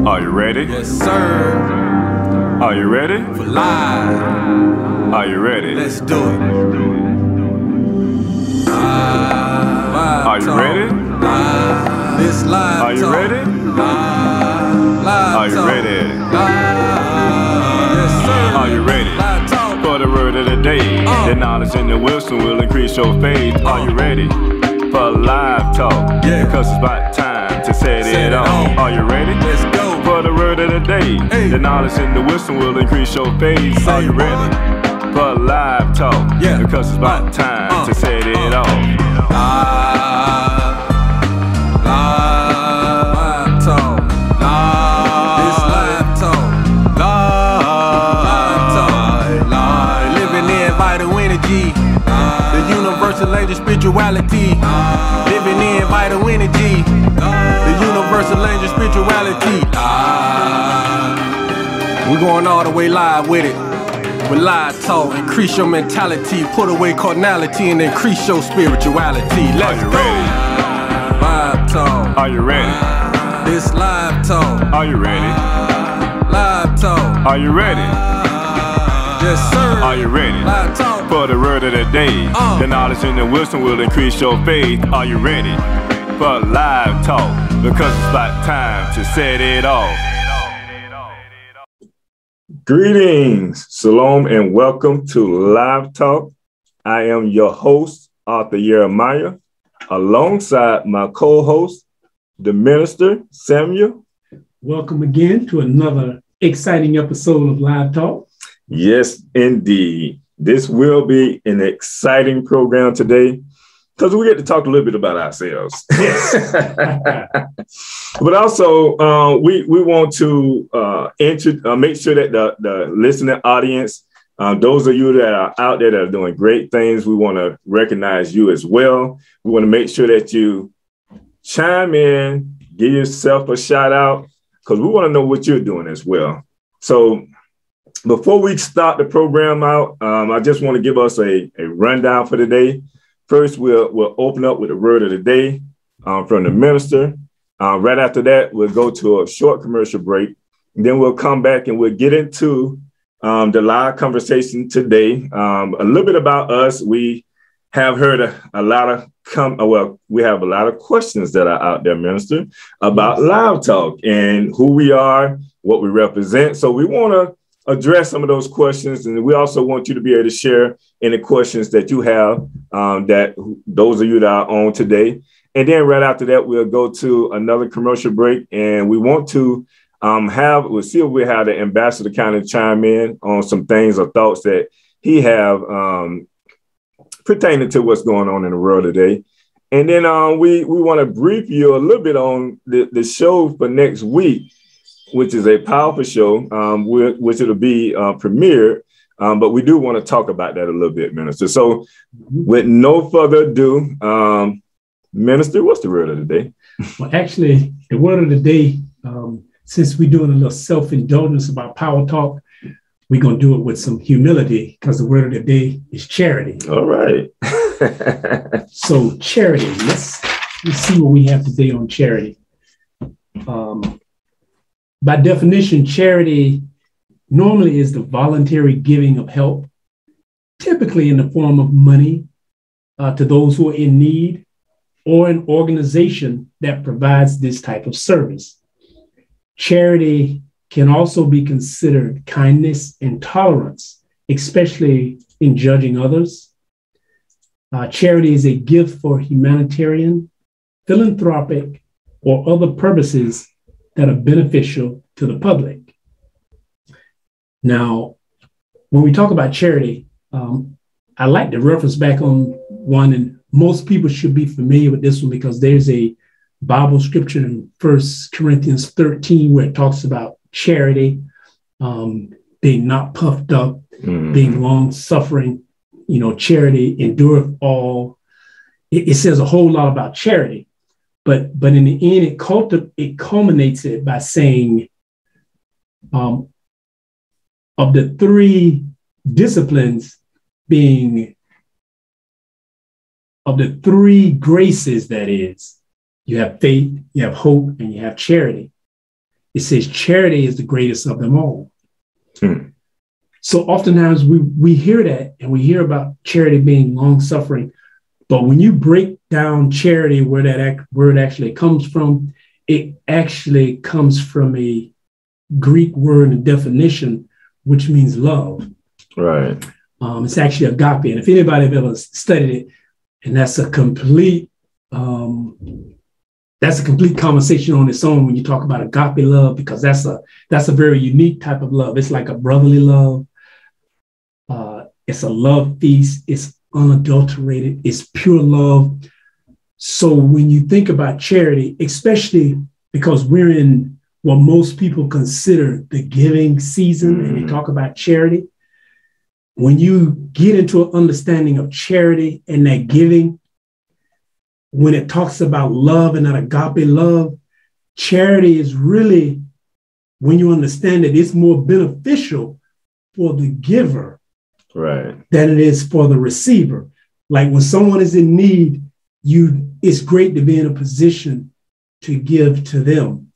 Are you ready? Yes, sir. Are you ready? For live. Are you ready? Let's do it. Are you ready? This live. Are you ready? Are you ready? Yes, sir. Are you ready? For the word of the day, the knowledge and the wisdom will increase your faith. Are you ready for live talk? Yeah. Because it's about time to set it off. Are you ready? Let's go. For the word of the day, the knowledge and the wisdom will increase your faith. Are you ready for live talk? Yeah. Because it's about time to set it off. Live talk. This live talk. Live talk. Living in vital energy. The universal language spirituality. Living in vital energy. The universal language spirituality. We're going all the way live with it. With live talk, increase your mentality, put away carnality, and increase your spirituality. Let's go. Live talk. Are you ready? This live talk. Are you ready? Live talk. Are you ready? Yes, sir. Are you ready? Live talk. For the word of the day, the knowledge and the wisdom will increase your faith. Are you ready for live talk? Because it's about time to set it off. Greetings, shalom, and welcome to Live Talk. I am your host, Arthur Jeremiah, alongside my co-host, the minister, Samuel. Welcome again to another exciting episode of Live Talk. Yes, indeed. This will be an exciting program today because we get to talk a little bit about ourselves. Yes. But also, we want to make sure that the listening audience, those of you that are out there that are doing great things, we want to recognize you as well. We want to make sure that you chime in, give yourself a shout out, because we want to know what you're doing as well. So before we start the program out, I just want to give us a rundown for today. First, we'll open up with the word of the day from the minister. Right after that, we'll go to a short commercial break. And then we'll come back and we'll get into the live conversation today. A little bit about us. We have heard a lot of we have a lot of questions that are out there, minister, about Live Talk and who we are, what we represent. So we want to address some of those questions. And we also want you to be able to share any questions that you have, that those of you that are on today. And then right after that, we'll go to another commercial break. And we want to we'll see if we have the ambassador kind of chime in on some things or thoughts that he have pertaining to what's going on in the world today. And then we want to brief you a little bit on the show for next week, which is a powerful show, which it'll be premiered. But we do want to talk about that a little bit, Minister. So with no further ado, Minister, what's the word of the day? Well, actually, the word of the day, since we're doing a little self-indulgence about power talk, we're going to do it with some humility because the word of the day is charity. All right. So charity, let's see what we have today on charity. By definition, charity normally is the voluntary giving of help, typically in the form of money to those who are in need or an organization that provides this type of service. Charity can also be considered kindness and tolerance, especially in judging others. Charity is a gift for humanitarian, philanthropic, or other purposes that are beneficial to the public. Now, when we talk about charity, I like to reference back on one, and most people should be familiar with this one because there's a Bible scripture in 1 Corinthians 13 where it talks about charity, being not puffed up, being long-suffering, charity endureth all. It says a whole lot about charity. But in the end, it culminates it by saying, of the three disciplines being, of the three graces, that is, you have faith, you have hope, and you have charity. it says charity is the greatest of them all. Hmm. So oftentimes we hear that, and we hear about charity being long suffering. But when you break down charity, where that word actually comes from, it actually comes from a Greek word and definition, which means love. Right. It's actually agape. And if anybody have ever studied it, and that's a complete conversation on its own when you talk about agape love, because that's a very unique type of love. It's like a brotherly love. It's a love feast. It's unadulterated. It's pure love. So when you think about charity, especially because we're in what most people consider the giving season, and they talk about charity, when you get into an understanding of charity and that giving, when it talks about love and that agape love, charity is really, when you understand it, it's more beneficial for the giver, right, than it is for the receiver. Like when someone is in need, it's great to be in a position to give to them.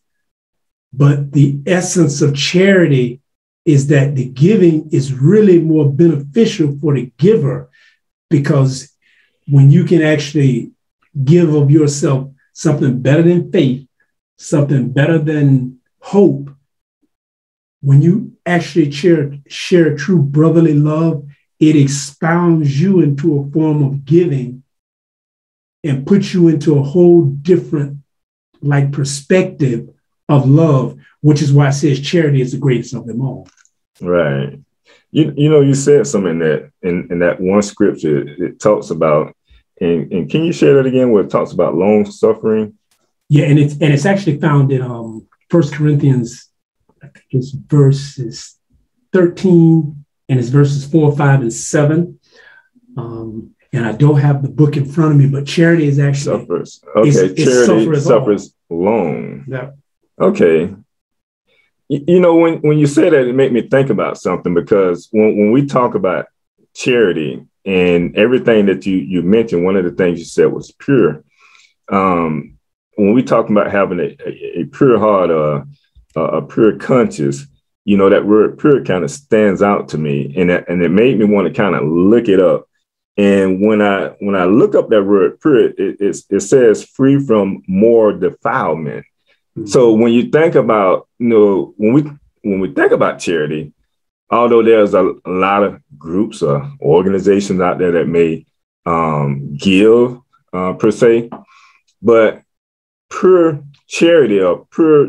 But the essence of charity is that the giving is really more beneficial for the giver, because when you can actually give of yourself something better than faith, something better than hope, when you actually share true brotherly love, it expounds you into a form of giving and puts you into a whole different perspective of love, which is why it says charity is the greatest of them all. Right. You said something in that one scripture, it talks about, and can you share that again, where it talks about long suffering? Yeah, and it's actually found in 1 Corinthians, I think it's verses 13, and it's verses 4, 5, and 7. And I don't have the book in front of me, but charity is actually suffers. Okay, charity suffers long. Yeah. Okay. When you say that, it made me think about something, because when we talk about charity and everything that you mentioned, one of the things you said was pure. When we talk about having a pure heart or a pure conscience, that word pure kind of stands out to me, and it made me want to kind of look it up. And when I look up that word pure, it says free from more defilement. Mm-hmm. So when you think about, when we think about charity, although there's a lot of groups or organizations out there that may give per se, but pure charity or pure,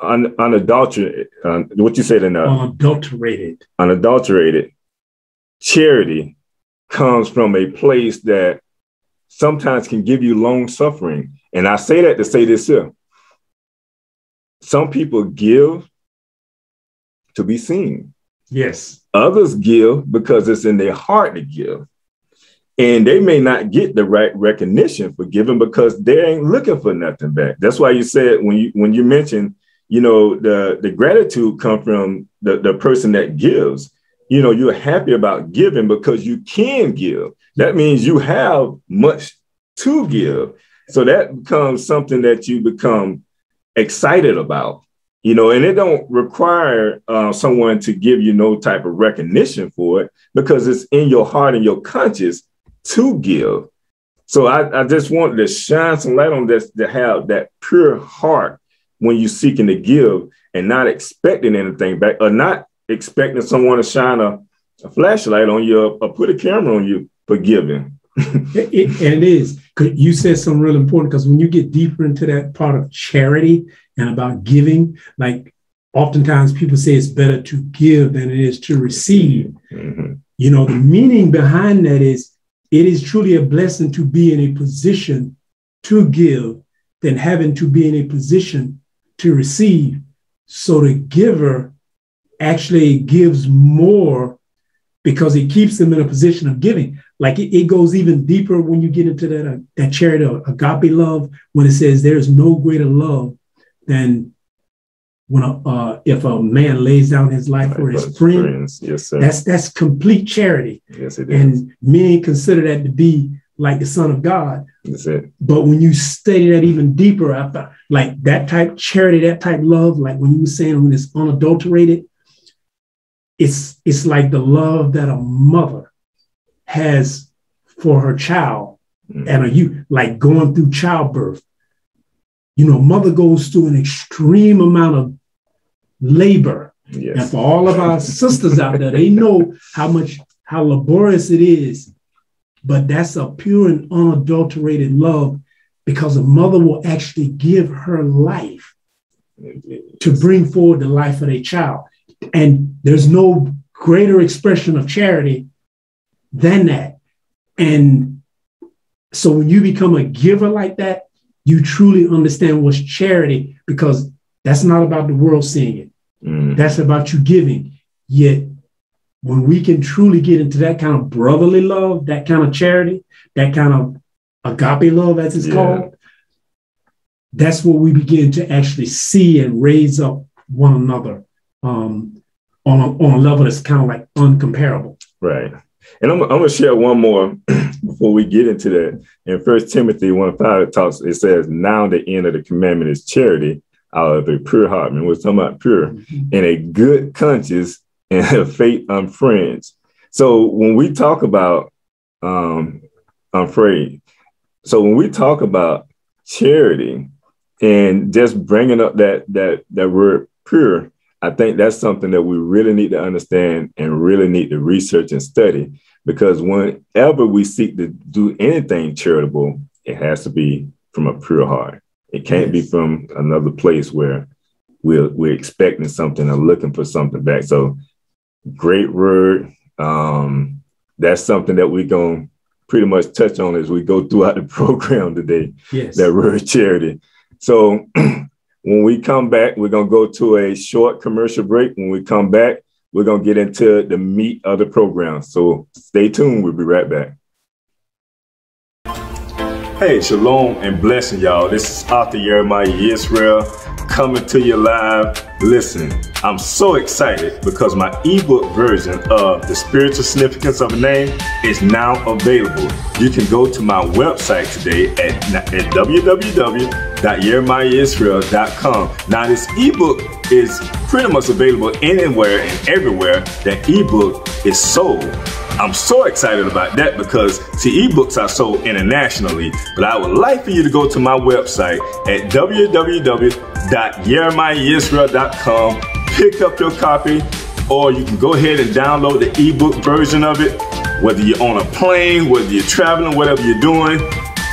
unadulterated, what you said in unadulterated charity comes from a place that sometimes can give you long suffering. And I say that to say this here. Some people give to be seen. Yes. Others give because it's in their heart to give. And they may not get the right recognition for giving because they ain't looking for nothing back. That's why you said when you mentioned, the gratitude comes from the person that gives. You're happy about giving because you can give. That means you have much to give. So that becomes something that you become excited about, and it don't require someone to give you no type of recognition for it, because it's in your heart and your conscience to give. So I just wanted to shine some light on this, to have that pure heart when you're seeking to give and not expecting anything back, or not expecting someone to shine a flashlight on you or put a camera on you for giving. It is. You said something really important, because when you get deeper into that part of charity and about giving, oftentimes people say it's better to give than it is to receive. Mm-hmm. The meaning behind that is, it is truly a blessing to be in a position to give than having to be in a position to receive. So the giver actually gives more because it keeps them in a position of giving. It goes even deeper when you get into that charity of agape love, when it says there is no greater love than if a man lays down his life for his friends. Yes, sir. That's complete charity. Yes, it is. And many consider that to be like the Son of God. That's it. But when you study that even deeper, I thought like that type charity, that type love, like when you were saying when it's unadulterated, it's like the love that a mother has for her child and a youth, like going through childbirth. You know, mother goes through an extreme amount of labor. Yes. And for all of our sisters out there, they know how laborious it is. But that's a pure and unadulterated love because a mother will actually give her life to bring forward the life of their child. And there's no greater expression of charity than that. And so when you become a giver like that, you truly understand what's charity, because that's not about the world seeing it. That's about you giving. Yet when we can truly get into that kind of brotherly love, that kind of charity, that kind of agape love, as it's called, that's what we begin to actually see and raise up one another on a level that's kind of like uncomparable. Right. And I'm going to share one more before we get into that. In 1 Timothy 1:5, it talks, it says, now the end of the commandment is charity out of a pure heart. And we're talking about pure and a good conscience and a faith unfriends. So when we talk about unafraid, so when we talk about charity and just bringing up that word pure, I think that's something that we really need to understand and really need to research and study, because whenever we seek to do anything charitable, it has to be from a pure heart. It can't be from another place where we're expecting something or looking for something back. So great word. That's something that we're going to pretty much touch on as we go throughout the program today. Yes. That word charity. So when we come back, we're going to go to a short commercial break. When we come back, we're going to get into the meat of the program. So stay tuned. We'll be right back. Hey, shalom and blessing, y'all. This is Author Jeremiah Israel coming to you live. Listen, I'm so excited because my ebook version of The Spiritual Significance of a Name is now available. You can go to my website today at www.jeremiahisrael.com. Now, this ebook is pretty much available anywhere and everywhere that ebook is sold. I'm so excited about that because, see, ebooks are sold internationally, but I would like for you to go to my website at www.jeremiahisrael.com, pick up your copy, or you can go ahead and download the ebook version of it. Whether you're on a plane, whether you're traveling, whatever you're doing,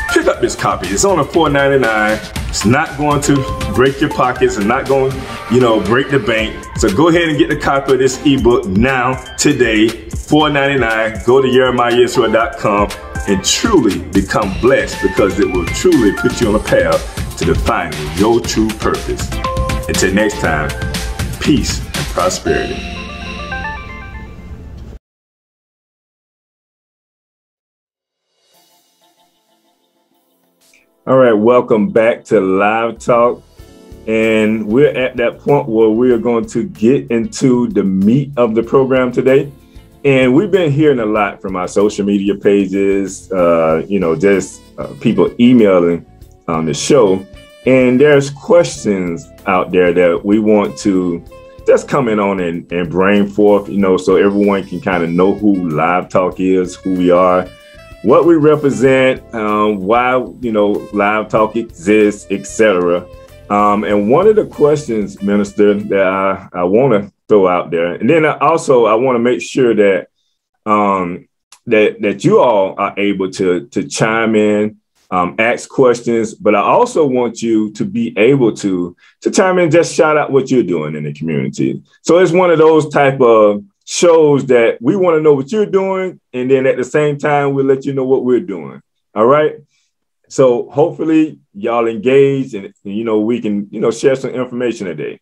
pick up this copy. It's only $4.99. It's not going to break your pockets and not going, break the bank. So go ahead and get the copy of this ebook now, today, $4.99. Go to jeremiahisrael.com and truly become blessed, because it will truly put you on a path to defining your true purpose. Until next time, peace and prosperity. All right, welcome back to Live Talk. And we're at that point where we are going to get into the meat of the program today. And we've been hearing a lot from our social media pages, just people emailing on the show. And there's questions out there that we want to just comment on and bring forth, so everyone can kind of know who Live Talk is, who we are, what we represent, why, Live Talk exists, etc. And one of the questions, Minister, that I want to throw out there, and then I want to make sure that that you all are able to chime in, ask questions, but I also want you to be able to chime in and just shout out what you're doing in the community. So it's one of those type of shows that we want to know what you're doing, and then at the same time, we'll let you know what we're doing. All right. So hopefully y'all engage and, we can, share some information today.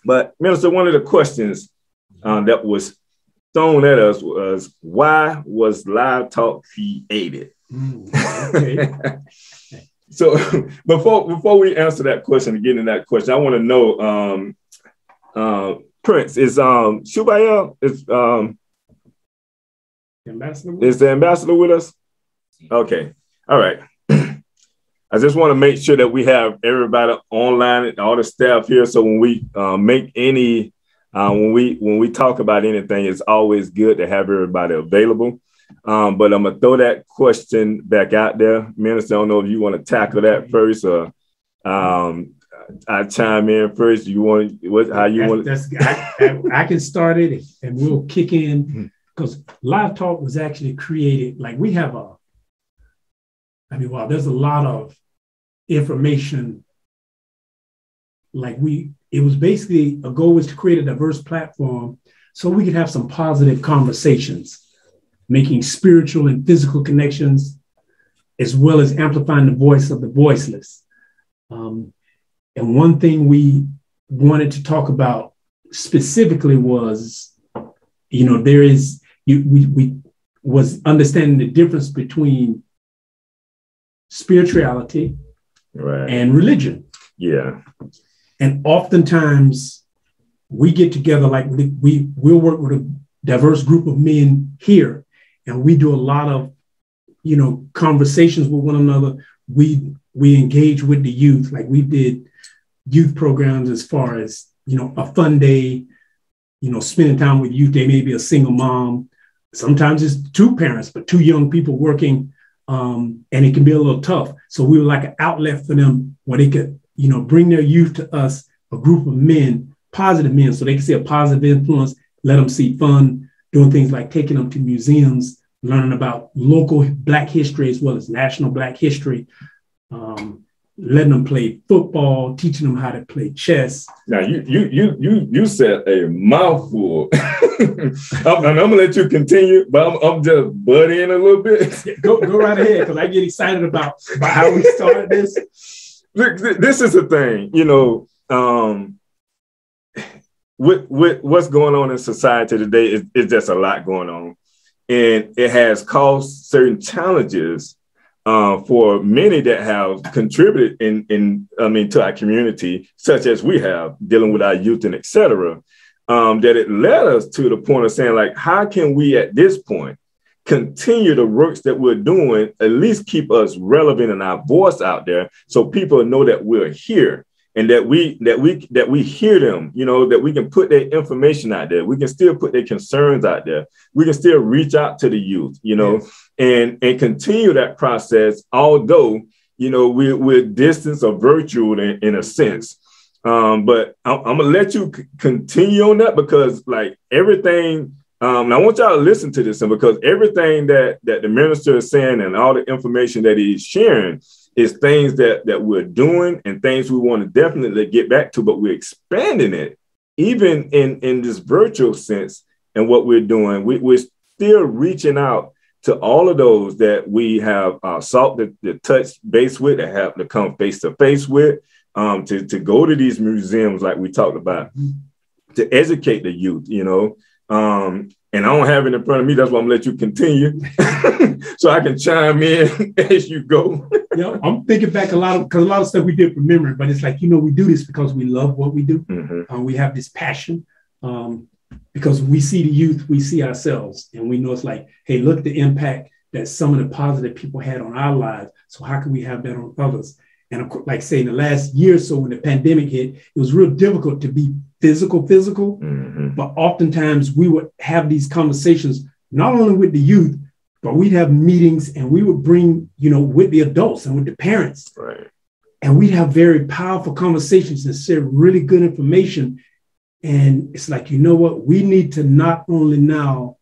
But Minister, one of the questions that was thrown at us was, why was Live Talk created? Okay. So before we answer that question and get into that question, I want to know, Prince, is Shubael, is the ambassador with us? Okay. All right. I just want to make sure that we have everybody online and all the staff here. So when we make any, when we talk about anything, it's always good to have everybody available. But I'm gonna throw that question back out there, Minister. I don't know if you want to tackle that first, or I chime in first. You want how you want? I can start it and we'll kick in, because Live Talk was actually created. Like, we have there's a lot of information. Like, it was basically, a goal was to create a diverse platform so we could have some positive conversations, making spiritual and physical connections, as well as amplifying the voice of the voiceless. And one thing we wanted to talk about specifically was, we was understanding the difference between spirituality and religion. Yeah. And oftentimes we get together, like we'll work with a diverse group of men here, and we do a lot of, conversations with one another. We engage with the youth. Like, we did youth programs as far as, a fun day, spending time with youth. They may be a single mom. Sometimes it's two parents, but two young people working, and it can be a little tough. So we were like an outlet for them where they could, bring their youth to us, a group of men, positive men, so they can see a positive influence, let them see fun, doing things like taking them to museums, learning about local Black history as well as national Black history, letting them play football, teaching them how to play chess. Now you said a mouthful. And I'm gonna let you continue, but I'm just butt in a little bit. Go right ahead, because I get excited about how we started this. Look, this is the thing, with what's going on in society today, is just a lot going on, and it has caused certain challenges for many that have contributed to our community, such as we have, dealing with our youth and et cetera, that it led us to the point of saying, like, how can we at this point continue the works that we're doing, at least keep us relevant and our voice out there, so people know that we're here and that we hear them, that we can put their information out there. We can still put their concerns out there. We can still reach out to the youth, yes, and continue that process, although, we're distance or virtual in a sense. But I'm gonna let you continue on that, because like everything, and I want y'all to listen to this, and because everything that the minister is saying and all the information that he's sharing is things that we're doing and things we want to definitely get back to, but we're expanding it even in this virtual sense. And what we're doing, we're still reaching out to all of those that we have sought to touch base with, that have to come face to face with, to go to these museums like we talked about, to educate the youth, and I don't have it in front of me. That's why I'm gonna let you continue, so I can chime in as you go. I'm thinking back because a lot of stuff we did from memory, but it's like, we do this because we love what we do. Mm-hmm. We have this passion, because we see the youth, we see ourselves, and we know it's like, hey, look at the impact that some of the positive people had on our lives. So how can we have that on others? And of course, like say in the last year or so, when the pandemic hit, it was real difficult to be physical, mm-hmm, but oftentimes we would have these conversations, not only with the youth, but we'd have meetings and we would bring, with the adults and with the parents. Right. And we'd have very powerful conversations and share really good information. And it's like, what? We need to not only now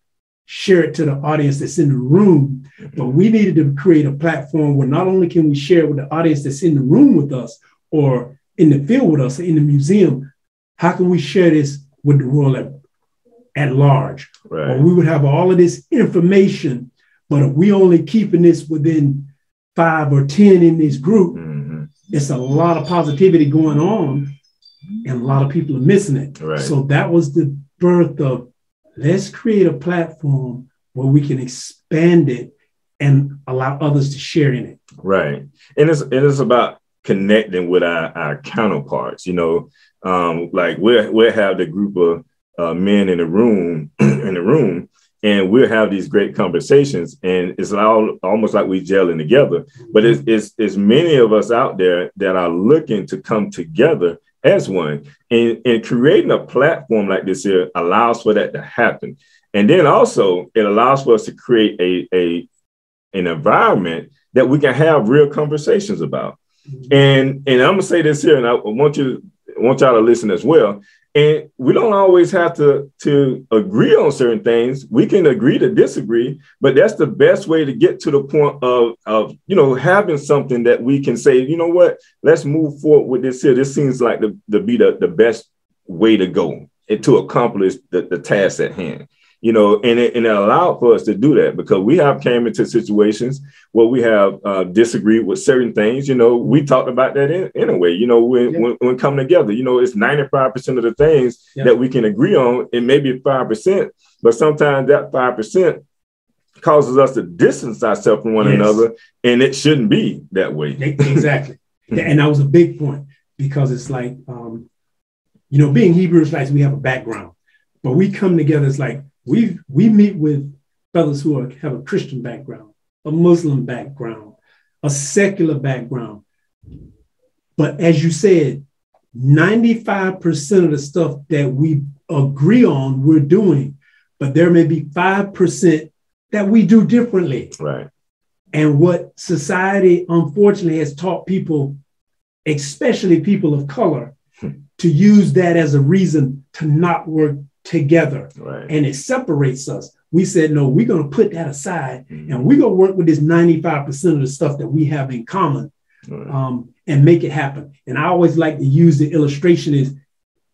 share it to the audience that's in the room, but we needed to create a platform where not only can we share it with the audience that's in the room with us or in the field with us or in the museum, how can we share this with the world at large? Right. Or we would have all of this information, but if we only keeping this within 5 or 10 in this group, mm-hmm, it's a lot of positivity going on and a lot of people are missing it. Right. So that was the birth of, let's create a platform where we can expand it and allow others to share in it. Right. And it's about connecting with our counterparts, like we'll have the group of men in the room, and we'll have these great conversations, and it's almost like we gelling together. But it's many of us out there that are looking to come together as one, and creating a platform like this here allows for that to happen. And then also it allows for us to create an environment that we can have real conversations about. And I'm gonna say this here, and I want y'all to listen as well. And we don't always have to agree on certain things. We can agree to disagree, but that's the best way to get to the point of having something that we can say, you know what, let's move forward with this here. This seems like the best way to go and to accomplish the task at hand. And it allowed for us to do that, because we have came into situations where we have disagreed with certain things. We talked about that anyway, when coming together, it's 95% of the things that we can agree on. It may be 5%, but sometimes that 5% causes us to distance ourselves from one another, and it shouldn't be that way. Exactly. And that was a big point, because it's like, being Hebrew Israelites, we have a background, but we come together. It's like, we meet with brothers who have a Christian background, a Muslim background, a secular background. But as you said, 95% of the stuff that we agree on, we're doing, but there may be 5% that we do differently. Right. And what society, unfortunately, has taught people, especially people of color, to use that as a reason to not work together. Right. And it separates us. We said, no, we're going to put that aside, and we're going to work with this 95% of the stuff that we have in common, and make it happen. And I always like to use the illustration is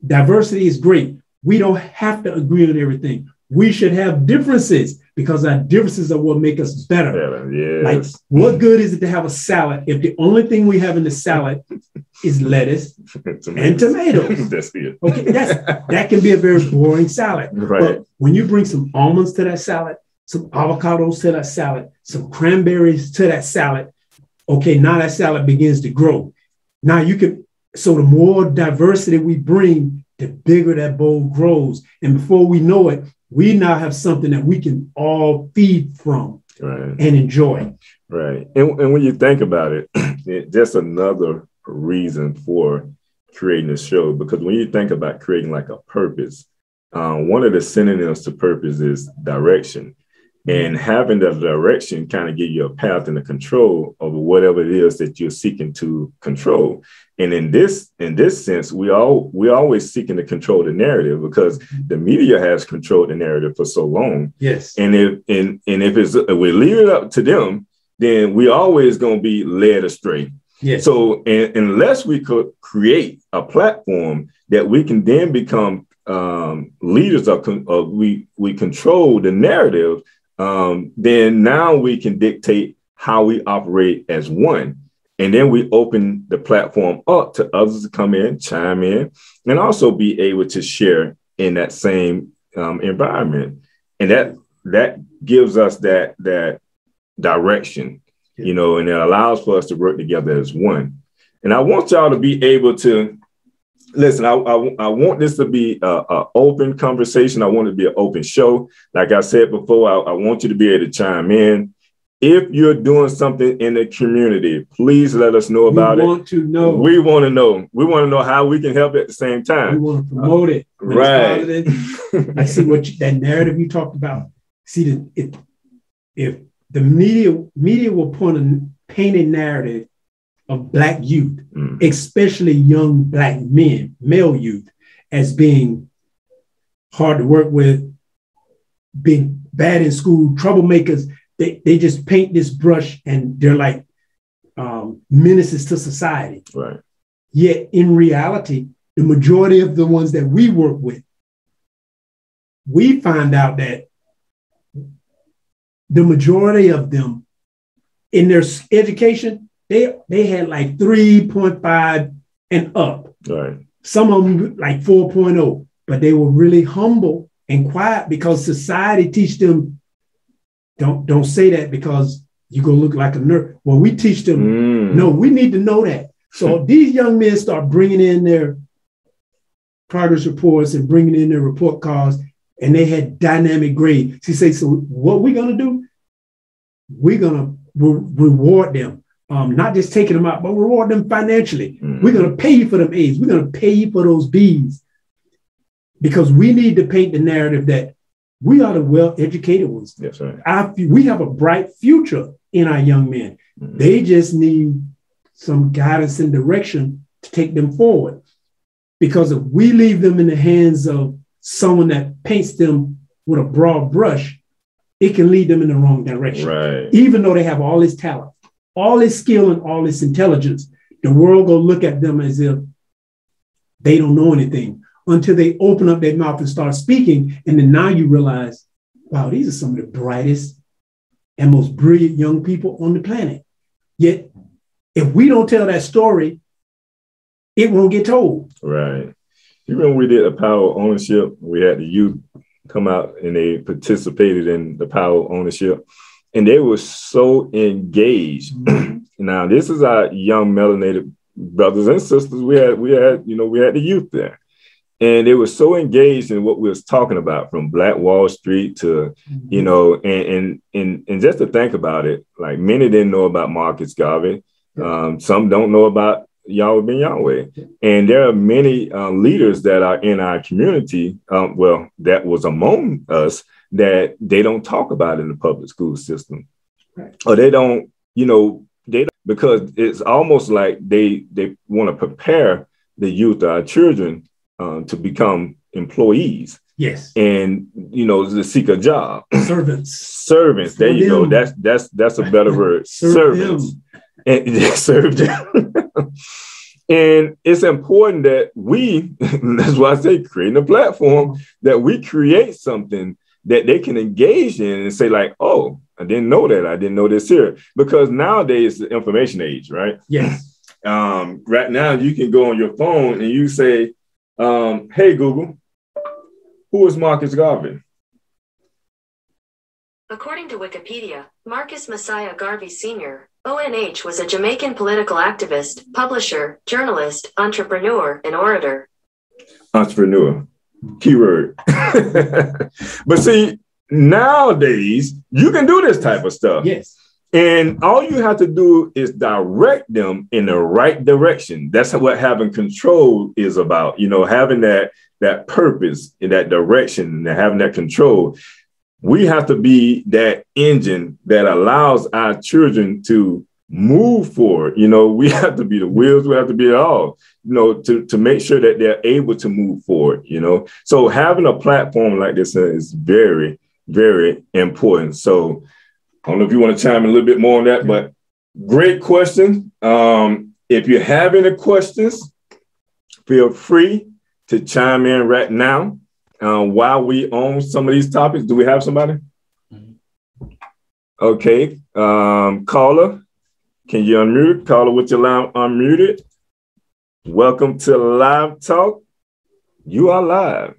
diversity is great. We don't have to agree on everything. We should have differences, because our differences are what make us better. Yes. Like, what good is it to have a salad if the only thing we have in the salad is lettuce and tomatoes? That's it. Okay, that can be a very boring salad. Right. But when you bring some almonds to that salad, some avocados to that salad, some cranberries to that salad, okay, now that salad begins to grow. Now so the more diversity we bring, the bigger that bowl grows. And before we know it, we now have something that we can all feed from and enjoy. Right. And when you think about it, it's just another reason for creating this show, because when you think about creating like a purpose, one of the synonyms to purpose is direction. And having the direction kind of give you a path and a control over whatever it is that you're seeking to control. And in this sense, we always seeking to control the narrative, because the media has controlled the narrative for so long. Yes. And if we leave it up to them, then we always going to be led astray. Yes. So unless we could create a platform that we can then become leaders of we control the narrative, then now we can dictate how we operate as one. And then we open the platform up to others to come in, chime in, and also be able to share in that same environment. And that gives us that direction, and it allows for us to work together as one. And I want y'all to be able to listen. I want this to be an open conversation. I want it to be an open show. Like I said before, I want you to be able to chime in. If you're doing something in the community, please let us know about it. We want to know. We want to know. We want to know how we can help at the same time. We want to promote it. Right. I see that narrative you talked about. See, if the media will paint a narrative of Black youth, especially young Black men, male youth, as being hard to work with, being bad in school, troublemakers. They just paint this brush, and they're like menaces to society. Right. Yet in reality, the majority of the ones that we work with, we find out that the majority of them in their education, they had like 3.5 and up. Right. Some of them like 4.0, but they were really humble and quiet, because society teach them, don't say that because you're going to look like a nerd. Well, we teach them, no, we need to know that. So these young men start bringing in their progress reports and bringing in their report cards, and they had dynamic grades. She said, so what we're going to do, we're going to reward them. Not just taking them out, but reward them financially. We're going to pay you for them A's. We're going to pay you for those B's, because we need to paint the narrative that we are the well-educated ones. That's right. We have a bright future in our young men. They just need some guidance and direction to take them forward. Because if we leave them in the hands of someone that paints them with a broad brush, it can lead them in the wrong direction. Right. Even though they have all this talent, all this skill, and all this intelligence, the world will look at them as if they don't know anything until they open up their mouth and start speaking. And then now you realize, wow, these are some of the brightest and most brilliant young people on the planet. Yet, if we don't tell that story, it won't get told. Right. You remember we did a power ownership? We had the youth come out and they participated in the power ownership, and they were so engaged. Now, this is our young melanated brothers and sisters. We had the youth there, and they were so engaged in what we was talking about, from Black Wall Street to, and just to think about it, like many didn't know about Marcus Garvin. Some don't know about Yahweh Ben Yahweh. And there are many leaders that are in our community, that was among us, that they don't talk about in the public school system. Right. Or they don't, because it's almost like they want to prepare the youth, our children, to become employees. Yes. And, to seek a job. Servants. There you go. That's a better word. Servants. And serve them. And it's important that we, that's why I say creating a platform, that we create something that they can engage in and say like, oh, I didn't know that. I didn't know this here. Because nowadays, the information age, right? Yes. Right now, you can go on your phone and you say, hey, Google, who is Marcus Garvin? According to Wikipedia, Marcus Messiah Garvey Sr., ONH, was a Jamaican political activist, publisher, journalist, entrepreneur, and orator. Entrepreneur, keyword. But see, nowadays, you can do this type of stuff. Yes. And all you have to do is direct them in the right direction. That's what having control is about, having that purpose in that direction and having that control. We have to be that engine that allows our children to move forward. We have to be the wheels. We have to be it all, to make sure that they're able to move forward, So having a platform like this is very, very important. So I don't know if you want to chime in a little bit more on that, but great question. If you have any questions, feel free to chime in right now. While we own some of these topics, do we have somebody? Okay. Caller, can you unmute? Caller with your line unmuted. Welcome to Live Talk. You are live.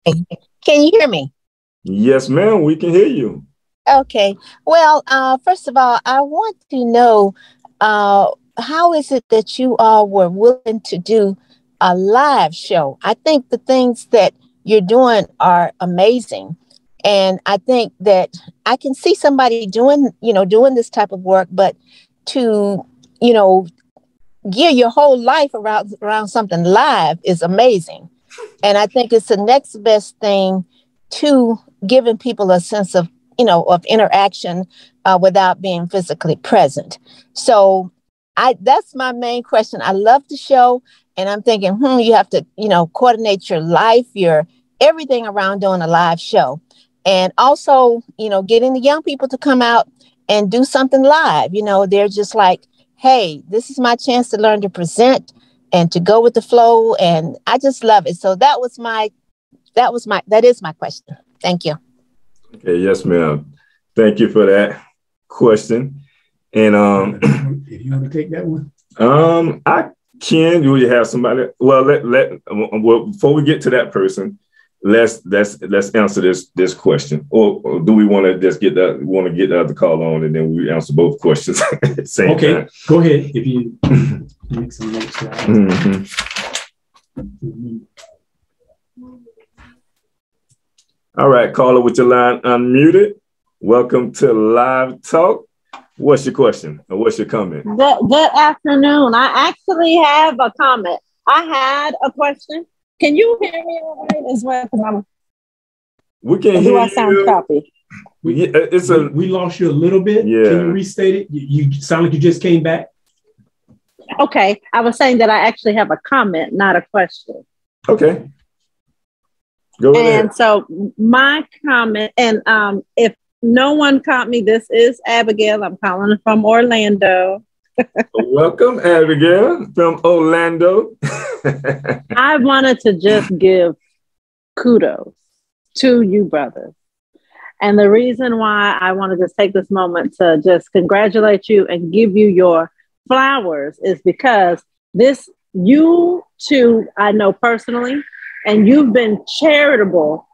Can you hear me? Yes, ma'am. We can hear you. Okay. Well, first of all, I want to know how is it that you all were willing to do a live show? I think the things that you're doing are amazing. And I think that I can see somebody doing this type of work, but to, gear your whole life around something live is amazing. And I think it's the next best thing to giving people a sense of, of interaction without being physically present. So that's my main question. I love the show. And I'm thinking, you have to, coordinate your life, your everything around doing a live show. And also, getting the young people to come out and do something live. They're just like, hey, this is my chance to learn to present and to go with the flow. And I just love it. So that is my question. Thank you. Okay. Yes, ma'am. Thank you for that question. And if you want to take that one, Ken, do you have somebody? Well, before we get to that person, let's answer this question. Or do we want to just get the other call on and then we answer both questions at the same time? Go ahead if you make some notes. All right, caller with your line unmuted. Welcome to Live Talk. What's your question or what's your comment? Good afternoon. I actually have a comment. I had a question. Can you hear me all right as well? We can hear you. Do I sound choppy? We lost you a little bit. Yeah. Can you restate it? You sound like you just came back. Okay. I was saying that I actually have a comment, not a question. Okay. Go ahead. And so my comment, and if no one caught me, this is Abigail. I'm calling from Orlando. Welcome, Abigail, from Orlando. I wanted to just give kudos to you, brothers. And the reason why I want to just take this moment to just congratulate you and give you your flowers is because you two, I know personally, and you've been charitable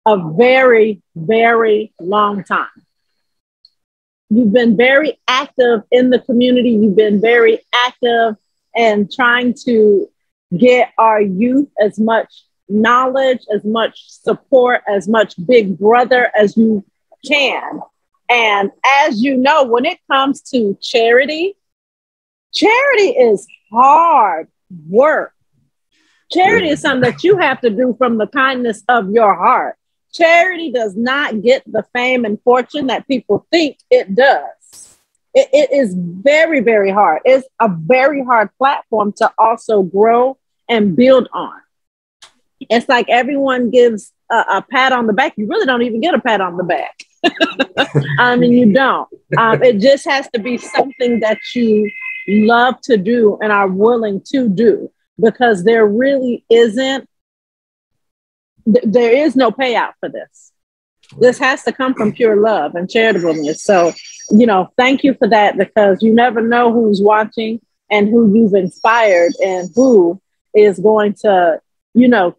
a very, very long time. You've been very active in the community. You've been very active in trying to get our youth as much knowledge, as much support, as much big brother as you can. And as you know, when it comes to charity is hard work. Charity is something that you have to do from the kindness of your heart. Charity does not get the fame and fortune that people think it does. It is very, very hard. It's a very hard platform to also grow and build on. It's like everyone gives a pat on the back. You really don't even get a pat on the back. I mean, you don't. It just has to be something that you love to do and are willing to do, because there really isn't, there is no payout for this. This has to come from pure love and charitableness. So, thank you for that, because you never know who's watching and who you've inspired and who is going to,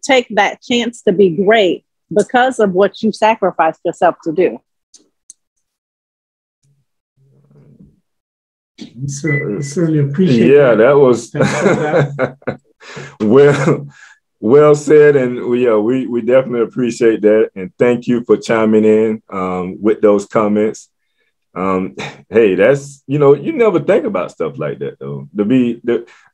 take that chance to be great because of what you sacrificed yourself to do. Certainly appreciate that. That was well said, and we definitely appreciate that, and thank you for chiming in with those comments. Hey, that's you never think about stuff like that though.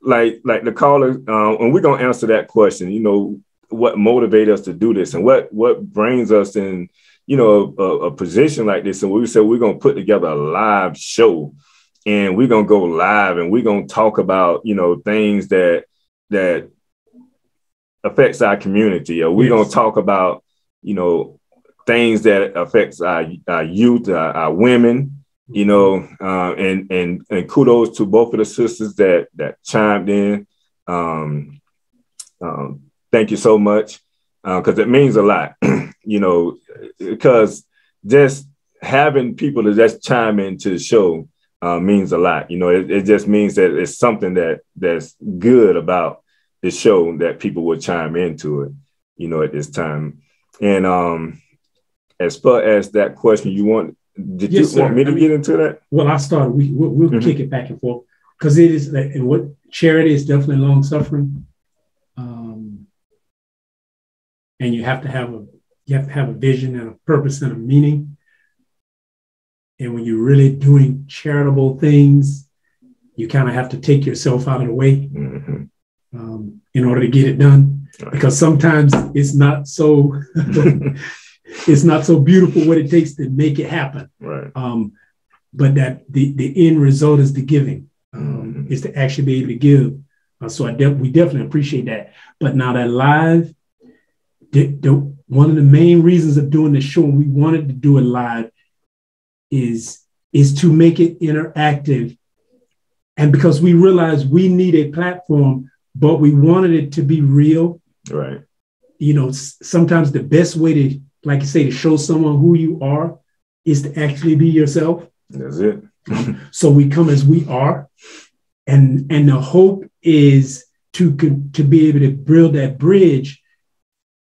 Like the caller, and we're gonna answer that question. What motivates us to do this, and what brings us in a position like this. And we said we're gonna put together a live show, and we're gonna go live, and we're gonna talk about things that affects our community, or we're gonna talk about things that affects our youth, our women, and kudos to both of the sisters that chimed in. Thank you so much, because it means a lot, because just having people to just chime into the show means a lot. It just means that it's something that's good about the show, that people will chime into it, at this time. And as far as that question, you want me to get into that? Well, I started. We'll kick it back and forth, because it is, and what charity is definitely long suffering, and you have to have a vision and a purpose and a meaning. And when you're really doing charitable things, you kind of have to take yourself out of the way in order to get it done, because sometimes it's not so. It's not so beautiful what it takes to make it happen. Right. But that the end result is the giving, is to actually be able to give. So we definitely appreciate that. But now that live, one of the main reasons of doing the show, and we wanted to do it live, is to make it interactive. And because we realized we need a platform, but we wanted it to be real. Right. Sometimes the best way to, like you say, to show someone who you are is to actually be yourself. That's it. So we come as we are. And the hope is to be able to build that bridge.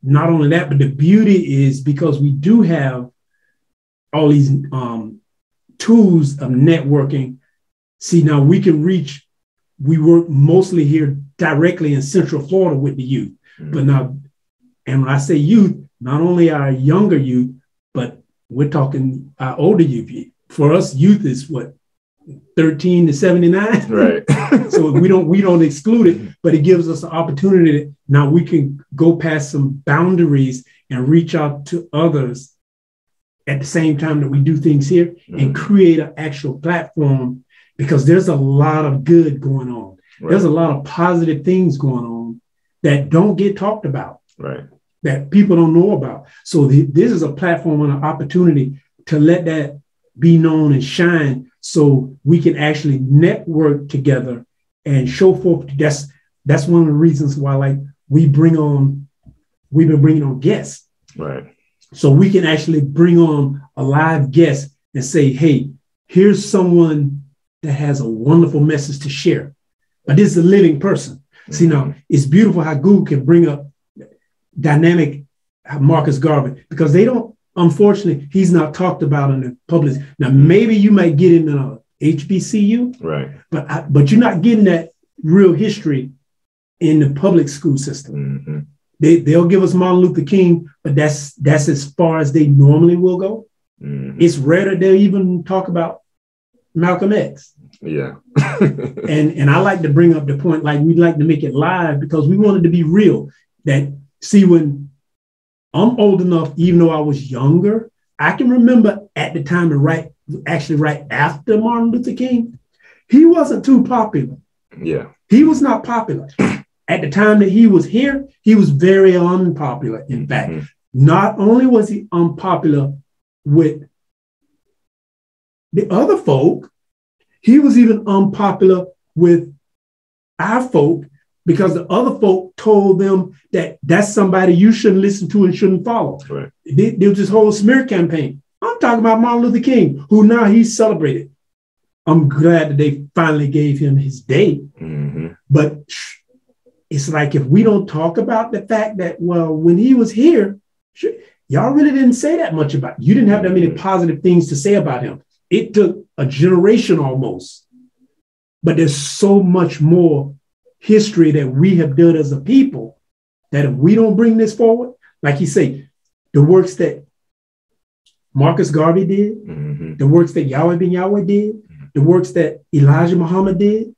Not only that, but the beauty is, because we do have all these tools of networking. See, now we can reach, we work mostly here directly in Central Florida with the youth. But now, and when I say youth, not only our younger youth, but we're talking our older youth. For us, youth is what, 13 to 79. Right. So we don't exclude it, but it gives us an opportunity that now we can go past some boundaries and reach out to others at the same time that we do things here and create an actual platform, because there's a lot of good going on. Right. There's a lot of positive things going on that don't get talked about, right? That people don't know about. So this is a platform and an opportunity to let that be known and shine, so we can actually network together and show forth. That's one of the reasons why, like, we've been bringing on guests, right? So we can actually bring on a live guest and say, hey, here's someone that has a wonderful message to share. But this is a living person. See, now it's beautiful how Google can bring up dynamic Marcus Garvin, because they don't, unfortunately, he's not talked about in the public. Now, maybe you might get him in a HBCU, right? But you're not getting that real history in the public school system. They'll give us Martin Luther King, but that's as far as they normally will go. It's rare that they'll even talk about Malcolm X. Yeah. and I like to bring up the point, like, we'd like to make it live because we wanted to be real. That, see, when I'm old enough, even though I was younger, I can remember at the time right after Martin Luther King, he wasn't too popular. Yeah. He was not popular. At the time that he was here, he was very unpopular. In fact, not only was he unpopular with the other folk, he was even unpopular with our folk, because the other folk told them that that's somebody you shouldn't listen to and shouldn't follow. Right. There was this whole smear campaign. I'm talking about Martin Luther King, who now he's celebrated. I'm glad that they finally gave him his day. But it's like, if we don't talk about the fact that, well, when he was here, y'all really didn't say that much about, you didn't have that many positive things to say about him. It took a generation almost. But there's so much more history that we have done as a people, that if we don't bring this forward, like you say, the works that Marcus Garvin did, the works that Yahweh Ben Yahweh did, the works that Elijah Muhammad did,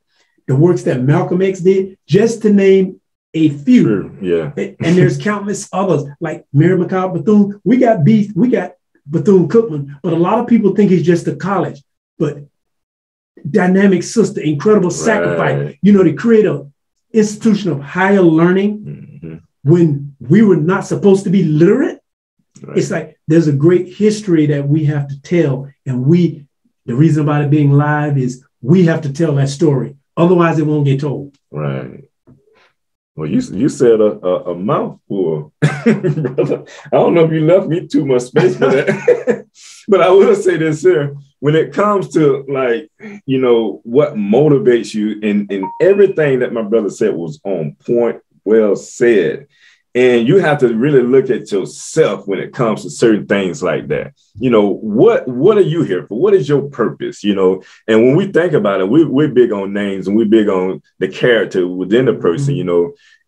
the works that Malcolm X did, just to name a few. Sure. Yeah. And there's countless others, like Mary McLeod Bethune. We got Bethune-Cookman, but a lot of people think it's just a college. But dynamic sister, incredible sacrifice, to create an institution of higher learning when we were not supposed to be literate. Right. It's like there's a great history that we have to tell. And the reason about it being live is we have to tell that story. Otherwise, it won't get told. Right. Well, you said a mouthful, brother. I don't know if you left me too much space for that. But I will say this here. When it comes to, like, what motivates you, and everything that my brother said was on point, well said. And you have to really look at yourself when it comes to certain things like that. What are you here for? What is your purpose? And when we think about it, we're big on names, and we're big on the character within the person,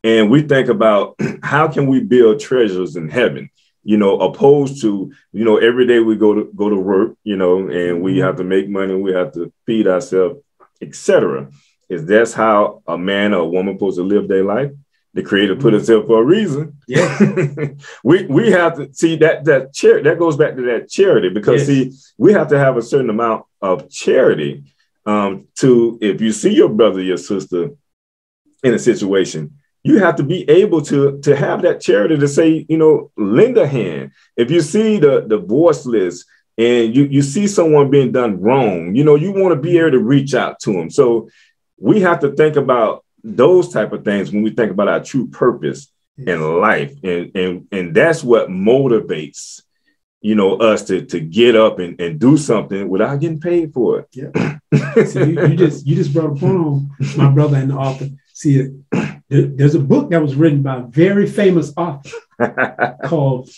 and we think about how can we build treasures in heaven, opposed to, every day we go to work, and we have to make money, we have to feed ourselves, etc. Is that's how a man or a woman supposed to live their life? The Creator put himself for a reason. Yeah. we have to see that that goes back to that charity, because we have to have a certain amount of charity to, if you see your brother, your sister in a situation, you have to be able to have that charity to say, lend a hand. If you see the voiceless and you see someone being done wrong, you want to be able to reach out to them. So we have to think about those type of things when we think about our true purpose in life. And that's what motivates, us to get up and do something without getting paid for it. Yeah. So you just brought a point on my brother and the author. See, there's a book that was written by a very famous author called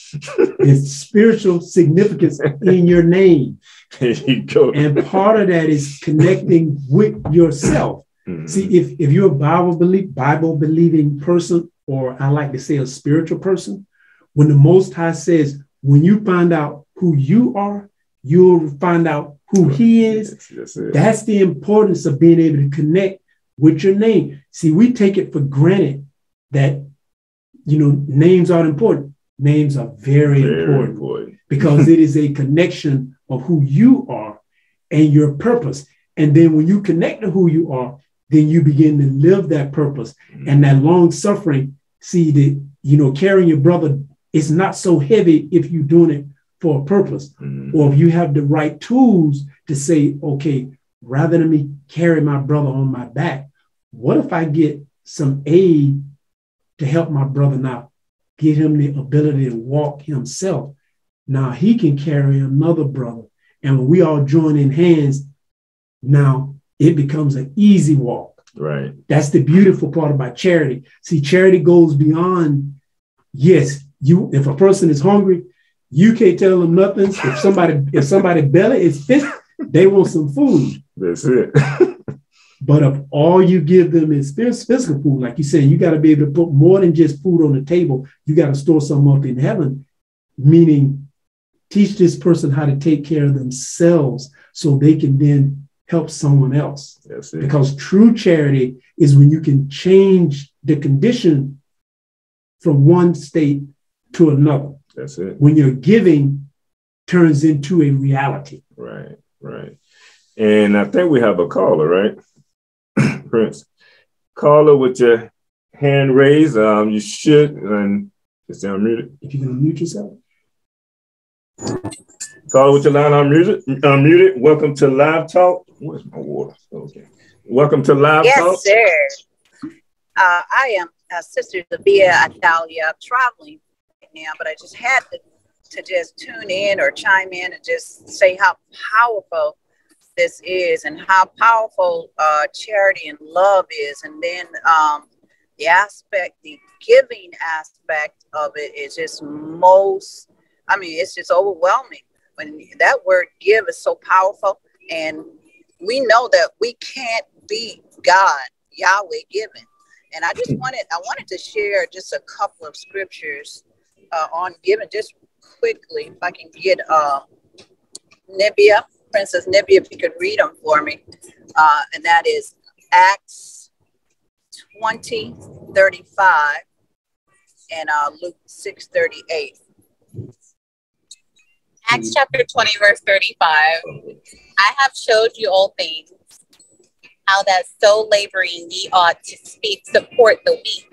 "Is Spiritual Significance in Your Name?" There you go. And part of that is connecting with yourself. See, if you're a Bible believing person, or I like to say a spiritual person, when the Most High says, when you find out who you are, you'll find out who he is. That's the importance of being able to connect with your name. See, we take it for granted that, names aren't important. Names are very important because it is a connection of who you are and your purpose. And then when you connect to who you are, then you begin to live that purpose and that long suffering. See that, carrying your brother is not so heavy if you're doing it for a purpose, or if you have the right tools to say, okay, rather than me carry my brother on my back, what if I get some aid to help my brother now, get him the ability to walk himself? Now he can carry another brother. And when we all join in hands, now it becomes an easy walk. Right. That's the beautiful part about charity. See, charity goes beyond, yes, if a person is hungry, you can't tell them nothing. If somebody belly is fit, they want some food. That's it. But if all you give them is physical food, like you said, you got to be able to put more than just food on the table. You got to store something up in heaven, meaning teach this person how to take care of themselves so they can then help someone else. That's it. Because true charity is when you can change the condition from one state to another. That's it. When your giving turns into a reality. Right. And I think we have a caller, right? Prince. Caller with your hand raised. You should, and it's unmuted. If you can unmute yourself. Caller with your line unmuted. Welcome to Live Talk. Where's my water? Okay. Welcome to Live Talk. Yes, sir. I am Sister Zabia Italia. I'm traveling now, but I just had to just tune in or chime in and just say how powerful this is and how powerful charity and love is. And then the giving aspect of it is just it's just overwhelming. When that word give is so powerful, and we know that we can't beat God, Yahweh giving. And I wanted to share just a couple of scriptures on giving, just quickly, if I can get Princess Nibia, if you could read them for me. And that is Acts 20:35 and Luke 6:38. Acts chapter 20, verse 35. I have showed you all things, how that so laboring ye ought to support the weak,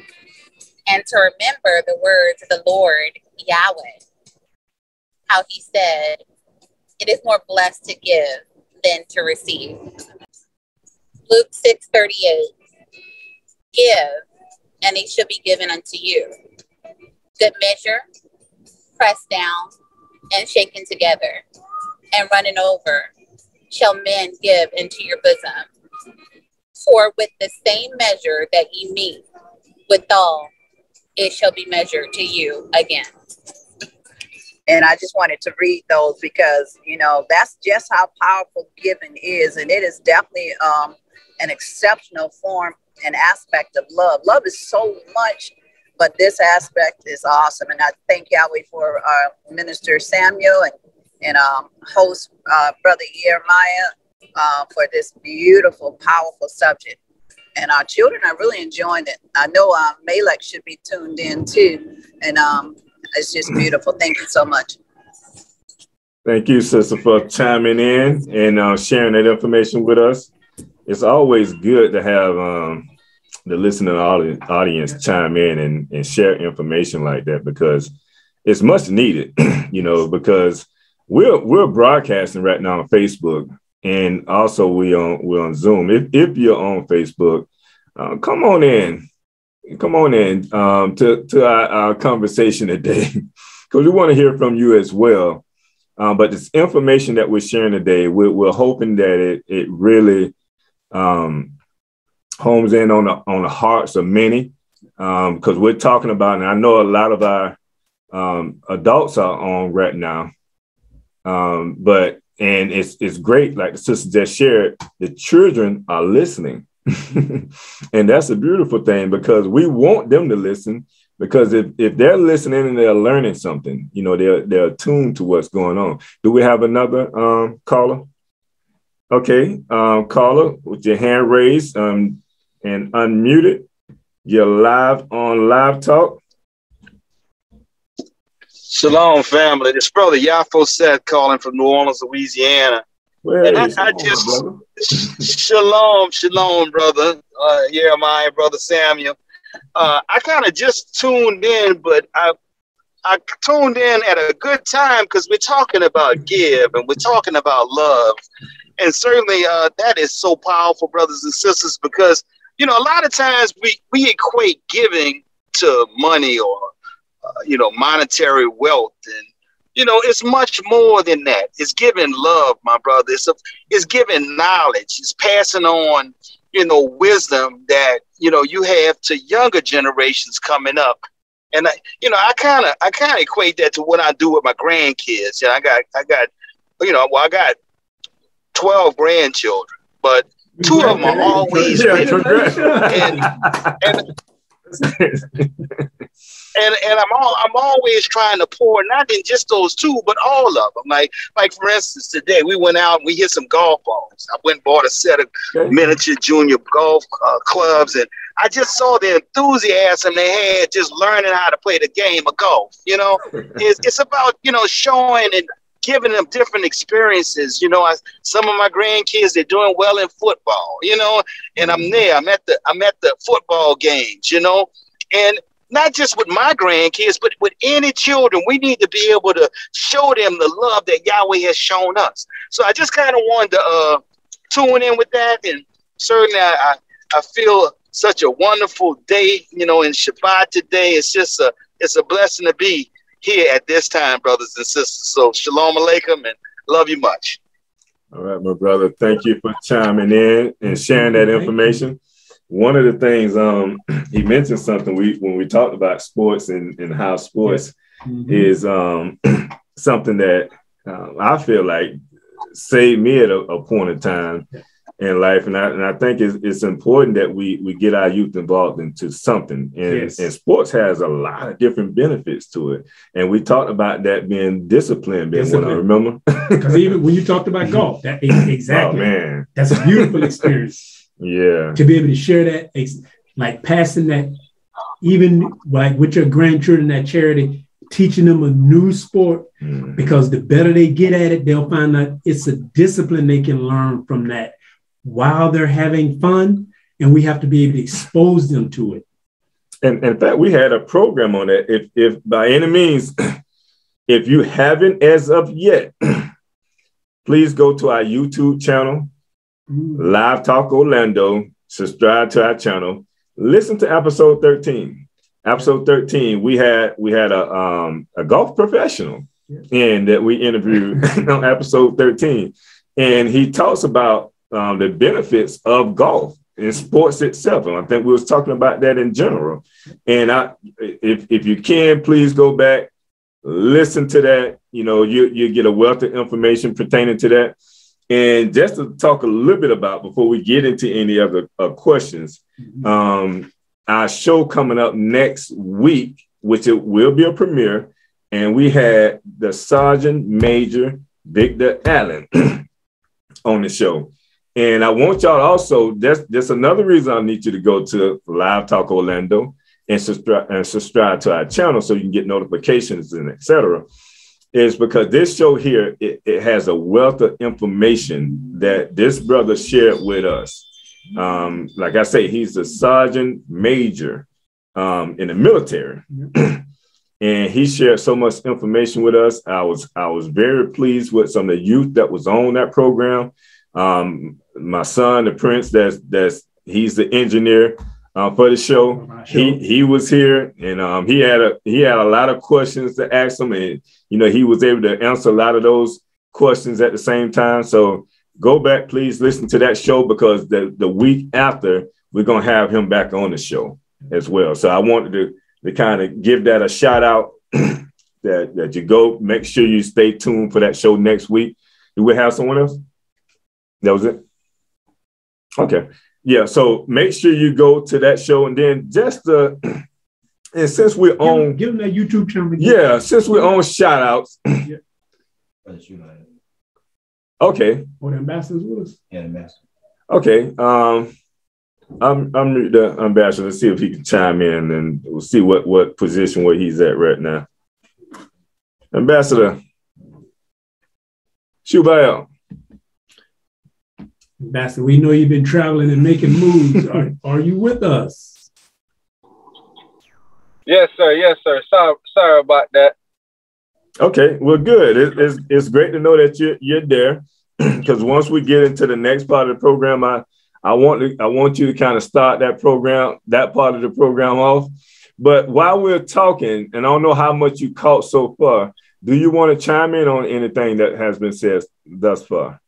and to remember the words of the Lord Yahweh, how he said, it is more blessed to give than to receive. Luke 6:38. Give, and it shall be given unto you. Good measure, pressed down, and shaken together, and running over, shall men give into your bosom. For with the same measure that ye meet withal, it shall be measured to you again. And I just wanted to read those because, that's just how powerful giving is. And it is definitely an exceptional form and aspect of love. Love is so much, but this aspect is awesome. And I thank Yahweh for Minister Samuel and host Brother Jeremiah for this beautiful, powerful subject. And our children are really enjoying it. I know Malek should be tuned in too. And it's just beautiful. Thank you so much. Thank you, sister, for chiming in and sharing that information with us. It's always good to have the listening audience chime in and share information like that, because it's much needed, because we're broadcasting right now on Facebook, and also we're on Zoom. If you're on Facebook, come on in to our conversation today, because we want to hear from you as well. But this information that we're sharing today, we're hoping that it really homes in on the hearts of many, because we're talking about, and I know a lot of our adults are on right now, and it's great, like the sister just shared, the children are listening. And that's a beautiful thing, because we want them to listen, because if they're listening and they're learning something, you know, they're attuned to what's going on. Do we have another caller? Okay, caller, with your hand raised and unmuted. You're live on Live Talk. Shalom, family. This brother Yafo Seth calling from New Orleans, Louisiana. Well, and I just shalom, brother. Yeah, my brother Samuel. I kind of just tuned in, but I tuned in at a good time, because we're talking about give and we're talking about love, and certainly that is so powerful, brothers and sisters, because you know, a lot of times we equate giving to money or you know, monetary wealth, and you know, it's much more than that. It's giving love, my brother. It's giving knowledge. It's passing on, you know, wisdom that, you know, you have to younger generations coming up. And I kind of equate that to what I do with my grandkids. And I got, you know, well, I got 12 grandchildren, but 2 of them are always with me. And I'm always trying to pour, not in just those 2, but all of them. Like for instance, today we went out and we hit some golf balls. I went and bought a set of miniature junior golf clubs, and I just saw the enthusiasm they had just learning how to play the game of golf. You know, it's about, you know, showing and giving them different experiences. You know, some of my grandkids, they're doing well in football. You know, and I'm there. I'm at the football games. You know, and not just with my grandkids, but with any children, we need to be able to show them the love that Yahweh has shown us. So I just kind of wanted to tune in with that. And certainly I feel such a wonderful day, you know, in Shabbat today. It's just it's a blessing to be here at this time, brothers and sisters. So shalom alaikum, and love you much. All right, my brother. Thank you for chiming in and sharing that information. One of the things he mentioned something when we talked about sports and how sports is something that I feel like saved me at a point in time in life, and I think it's important that we get our youth involved into something, and sports has a lot of different benefits to it, and we talked about that being discipline. One, I remember, because even when you talked about golf, that exactly, oh, man, that's a beautiful experience. Yeah, to be able to share that, like passing that, even like with your grandchildren at charity, teaching them a new sport, because the better they get at it, they'll find out it's a discipline they can learn from that while they're having fun, and we have to be able to expose them to it. And in fact, we had a program on that. If by any means, if you haven't as of yet, please go to our YouTube channel, Live Talk Orlando, subscribe to our channel, listen to episode 13. Episode 13, we had a golf professional and that we interviewed on episode 13. And he talks about the benefits of golf and sports itself. And I think we was talking about that in general. And if you can, please go back, listen to that. You know, you get a wealth of information pertaining to that. And just to talk a little bit about, before we get into any other questions, our show coming up next week, which it will be a premiere, and we had the Sergeant Major Victor Allen on the show. And I want y'all also, that's another reason I need you to go to Live Talk Orlando and subscribe to our channel so you can get notifications and et cetera. Is because this show here, it has a wealth of information that this brother shared with us. Like I say, he's a sergeant major in the military. And he shared so much information with us. I was very pleased with some of the youth that was on that program. My son, the Prince, he's the engineer for the show. He was here, and he had a lot of questions to ask him, and you know, he was able to answer a lot of those questions at the same time. So go back, please listen to that show, because the week after we're gonna have him back on the show as well. So I wanted to kind of give that a shout out that you go. Make sure you stay tuned for that show next week. Do we have someone else? That was it. Okay. Yeah, so make sure you go to that show, and then just and since we're on, give them that YouTube channel. Yeah, since we're on shout outs. Yeah. Okay. Oh, the ambassadors with us? Yeah, ambassador. Okay. I'm the ambassador. Let's see if he can chime in, and we'll see what position where he's at right now. Ambassador Shubham. Ambassador, we know you've been traveling and making moves. Are you with us? Yes, sir. Yes, sir. Sorry about that. Okay, well, good. It's great to know that you're there, because once we get into the next part of the program, I want you to kind of start that part of the program off. But while we're talking, and I don't know how much you caught so far, do you want to chime in on anything that has been said thus far?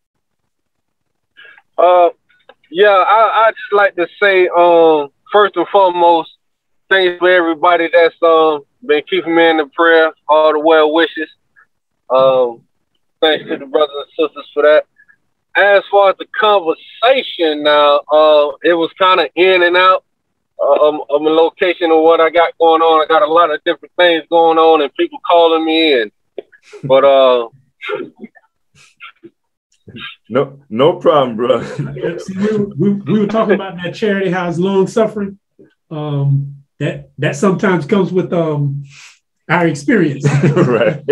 Yeah, I just like to say, first and foremost, thanks for everybody that's been keeping me in the prayer, all the well wishes. Thanks to the brothers and sisters for that. As far as the conversation now, it was kind of in and out of a location of what I got going on. I got a lot of different things going on and people calling me in. But no problem, bro. See, we were talking about that charity house, long suffering. That sometimes comes with our experience. Right.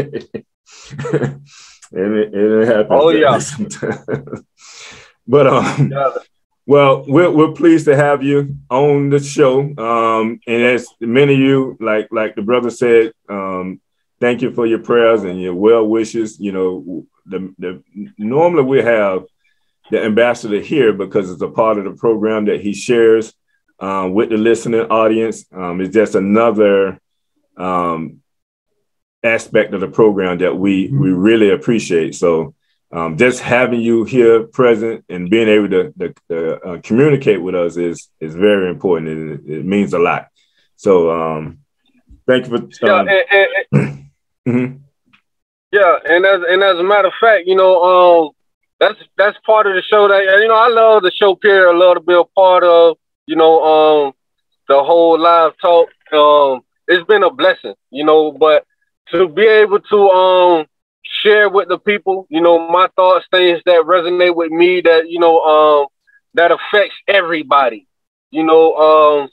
And it happens. Oh yeah. Sometimes. But well, we're pleased to have you on the show. And as many of you, like the brother said, thank you for your prayers and your well wishes. You know, normally we have the ambassador here because it's a part of the program that he shares with the listening audience. It's just another aspect of the program that we really appreciate. So just having you here present and being able to communicate with us is very important, and it means a lot. So thank you for Yeah, and as a matter of fact, you know, that's part of the show that, you know, I love the show period. I love to be a part of, you know, the whole live talk. It's been a blessing, you know, but to be able to share with the people, you know, my thoughts, things that resonate with me, that, you know, that affects everybody. You know,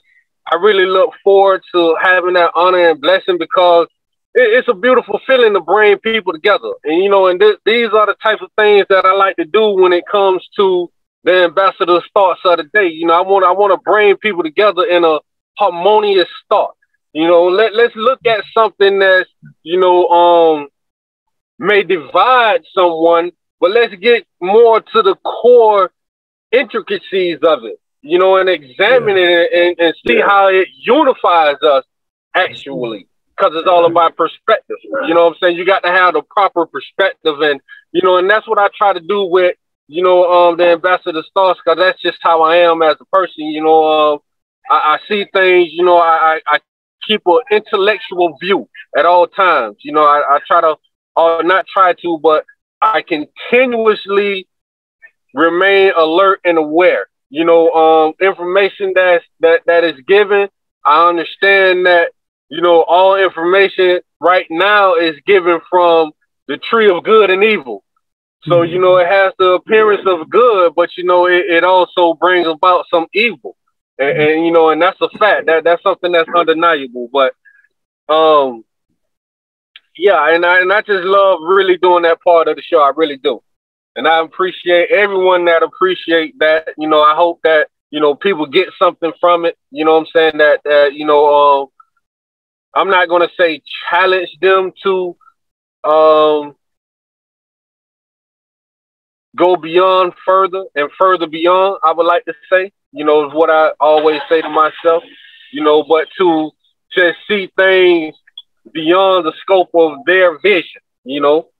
I really look forward to having that honor and blessing, because it's a beautiful feeling to bring people together. And, you know, and these are the types of things that I like to do when it comes to the ambassador's thoughts of the day. You know, I want to bring people together in a harmonious thought. You know, let's look at something that's, you know, may divide someone, but let's get more to the core intricacies of it, you know, and examine it and see how it unifies us actually, because it's all about perspective. You know what I'm saying? You got to have the proper perspective, and, you know, and that's what I try to do with, you know, the ambassador's thoughts, because that's just how I am as a person. You know, I see things, you know, I keep an intellectual view at all times. You know, I try to, or not try to, but I continuously remain alert and aware. You know, information that is given, I understand that, you know, all information right now is given from the tree of good and evil. So, you know, it has the appearance of good, but, you know, it also brings about some evil. And you know, and that's a fact. That's something that's undeniable. But yeah, and I just love really doing that part of the show. I really do. And I appreciate everyone that appreciate that. You know, I hope that, you know, people get something from it. You know what I'm saying? That you know, I'm not going to say challenge them to go beyond further and further beyond, I would like to say, you know, is what I always say to myself, you know, but to just see things beyond the scope of their vision, you know.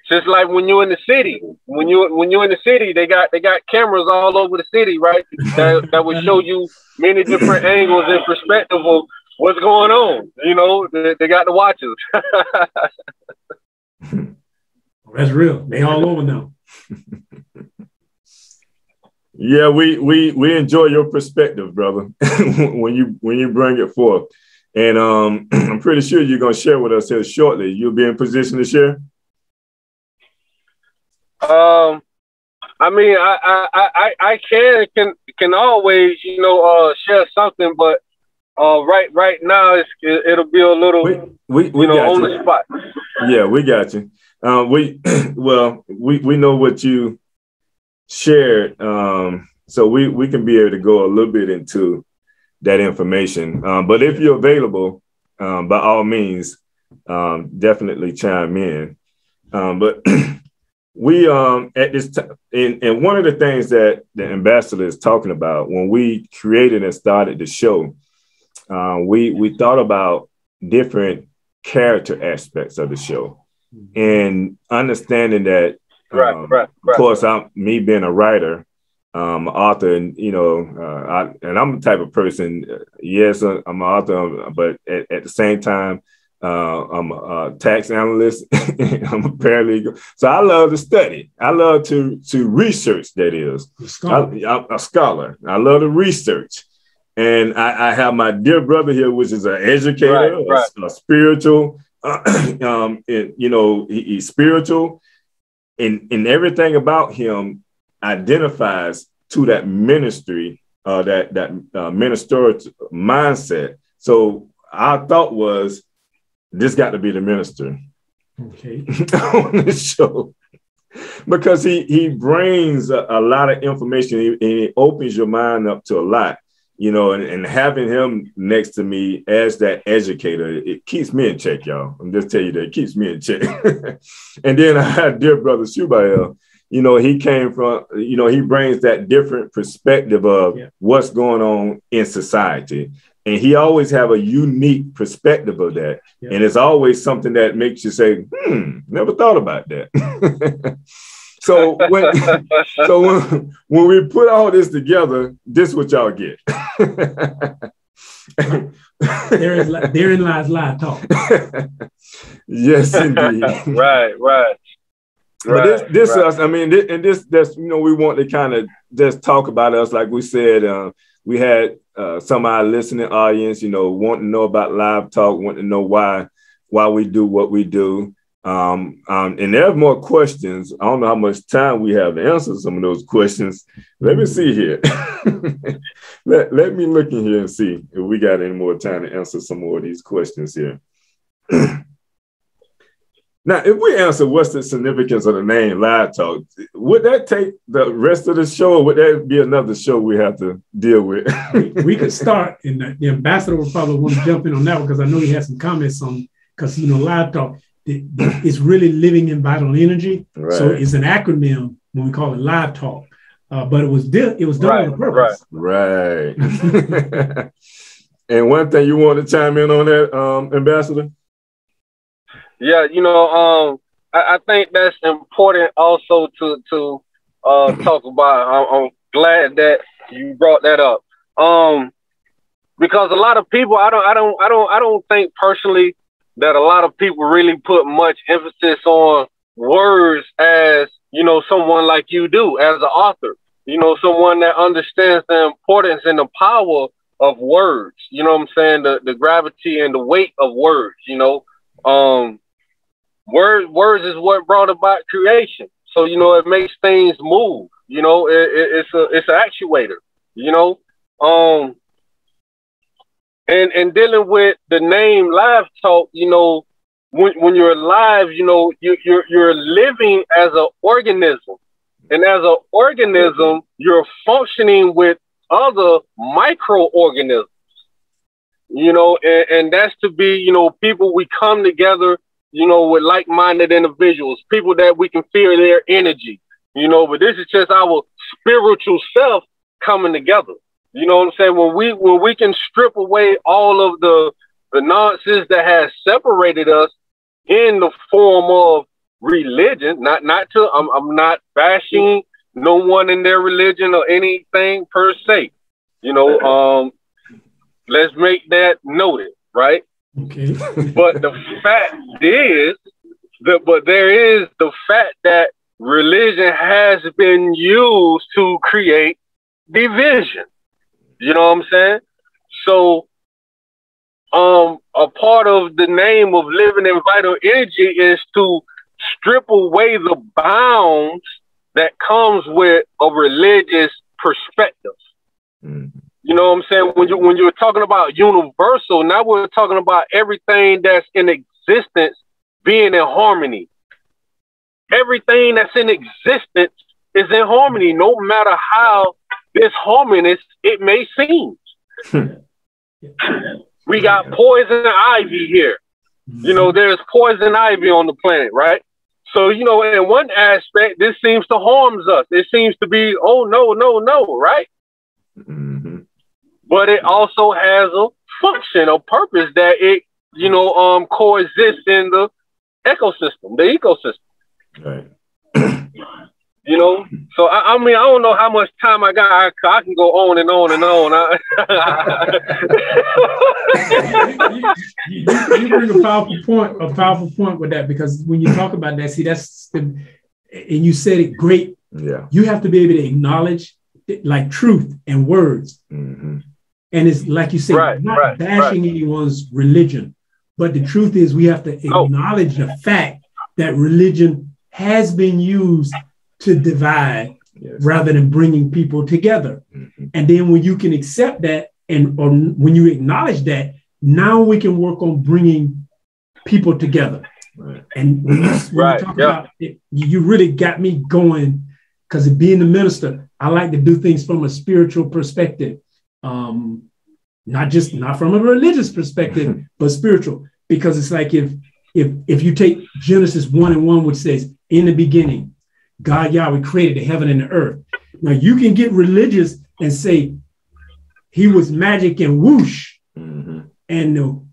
Just like when you're in the city, when you're in the city, they got cameras all over the city, right? That will show you many different angles and perspective of what's going on. You know, they got the watches. That's real. They all over now. Yeah, we enjoy your perspective, brother, when you bring it forth. And I'm pretty sure you're gonna share with us here shortly. You'll be in position to share. I mean, I can always, you know, share something, but right now it'll be a little, we you know, got on you. the spot. Yeah, we got you. We know what you shared, so we can be able to go a little bit into that information. But if you're available, by all means, definitely chime in. But we at this time, and one of the things that the ambassador is talking about when we created and started the show, we thought about different character aspects of the show, and understanding that, of course, me being a writer, author, and you know, and I'm the type of person. Yes, I'm an author, but at the same time, I'm a tax analyst. I'm a paralegal, so I love to study. I love to research. That is, I'm a scholar. I love to research, and I have my dear brother here, which is an educator, a spiritual. You know, he's spiritual, and everything about him identifies to that ministry, that ministerial mindset. So our thought was, this got to be the minister, okay, on the show, because he brings a lot of information, and he opens your mind up to a lot, you know, and having him next to me as that educator, it keeps me in check, y'all. I'm just tell you that it keeps me in check. And then I had dear brother Shubael. You know, he came from, you know, he brings that different perspective of what's going on in society. And he always have a unique perspective of that. Yeah. And it's always something that makes you say, never thought about that. So when we put all this together, this is what y'all get. Therein lies live talk. Yes, indeed. Right. But this us, I mean, that's, you know, we want to kind of just talk about us. Like we said, we had some of our listening audience, you know, wanting to know about live talk, wanting to know why we do what we do. And there's more questions. I don't know how much time we have to answer some of those questions. Let me see here. let me look in here and see if we got any more time to answer some more of these questions here. Now, if we answer what's the significance of the name Live Talk, would that take the rest of the show, or would that be another show we have to deal with? we could start, and the ambassador will probably want to jump in on that one, because I know he has some comments on, because, you know, Live Talk, it's really living in vital energy. Right. So it's an acronym when we call it Live Talk, but it was done with a purpose. Right. And one thing you want to chime in on that, Ambassador? Yeah, you know, I think that's important also to talk about. I'm glad that you brought that up, because a lot of people, I don't think personally that a lot of people really put much emphasis on words, as, you know, someone like you do as an author. You know, someone that understands the importance and the power of words. You know what I'm saying? The gravity and the weight of words. You know. Words is what brought about creation. So, you know, it makes things move. You know, it's an actuator. You know, and dealing with the name Live Talk. You know, when you're alive, you know, you're living as an organism, and as an organism, you're functioning with other microorganisms. You know, and that's to be, you know, people, we come together, you know, with like-minded individuals, people that we can feel their energy, you know, but this is just our spiritual self coming together. You know what I'm saying? When we can strip away all of the nonsense that has separated us in the form of religion, I'm not bashing no one in their religion or anything per se. You know, let's make that noted, right? Okay. But the fact is there is the fact that religion has been used to create division. You know what I'm saying? So, a part of the name of living in vital energy is to strip away the bounds that comes with a religious perspective. Mm-hmm. You know what I'm saying? When you're talking about universal, now we're talking about everything that's in existence being in harmony. Everything that's in existence is in harmony, no matter how disharmonious it may seem. We got poison ivy here. You know, there's poison ivy on the planet, right? So, you know, in one aspect, this seems to harm us. It seems to be, oh, no, no, no, right? Mm-hmm. But it also has a function, a purpose that it, you know, coexists in the ecosystem, the ecosystem. Right. You know, so I mean, I don't know how much time I got. I can go on and on and on. You bring a powerful point with that, because when you talk about that, see, that's and you said it great. Yeah, you have to be able to acknowledge like truth and words, and it's like you said, not bashing anyone's religion, but the truth is we have to acknowledge the fact that religion has been used to divide rather than bringing people together. And then when you can accept that, or when you acknowledge that, now we can work on bringing people together. And when you talk about it, you really got me going, because being a minister, I like to do things from a spiritual perspective, not from a religious perspective, but spiritual. Because it's like if you take Genesis 1:1, which says, in the beginning, God Yahweh created the heaven and the earth. Now you can get religious and say he was magic and whoosh, and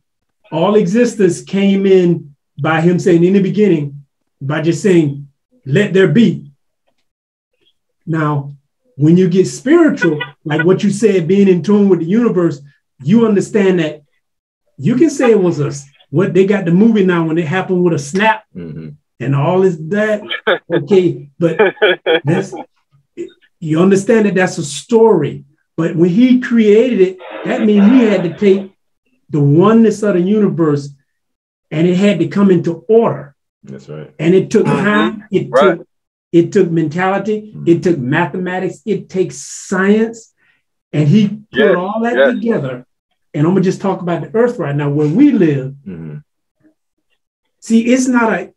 all existence came in by him saying in the beginning, by just saying, let there be. Now, when you get spiritual, like what you said, being in tune with the universe, you understand that you can say it was what they got the movie now when it happened with a snap. And all is that, okay, but you understand that that's a story. But when he created it, that means he had to take the oneness of the universe and it had to come into order. That's right. And it took time, it took mentality, it took mathematics, it takes science, and he put all that together. And I'm gonna just talk about the earth right now, where we live. See, it's not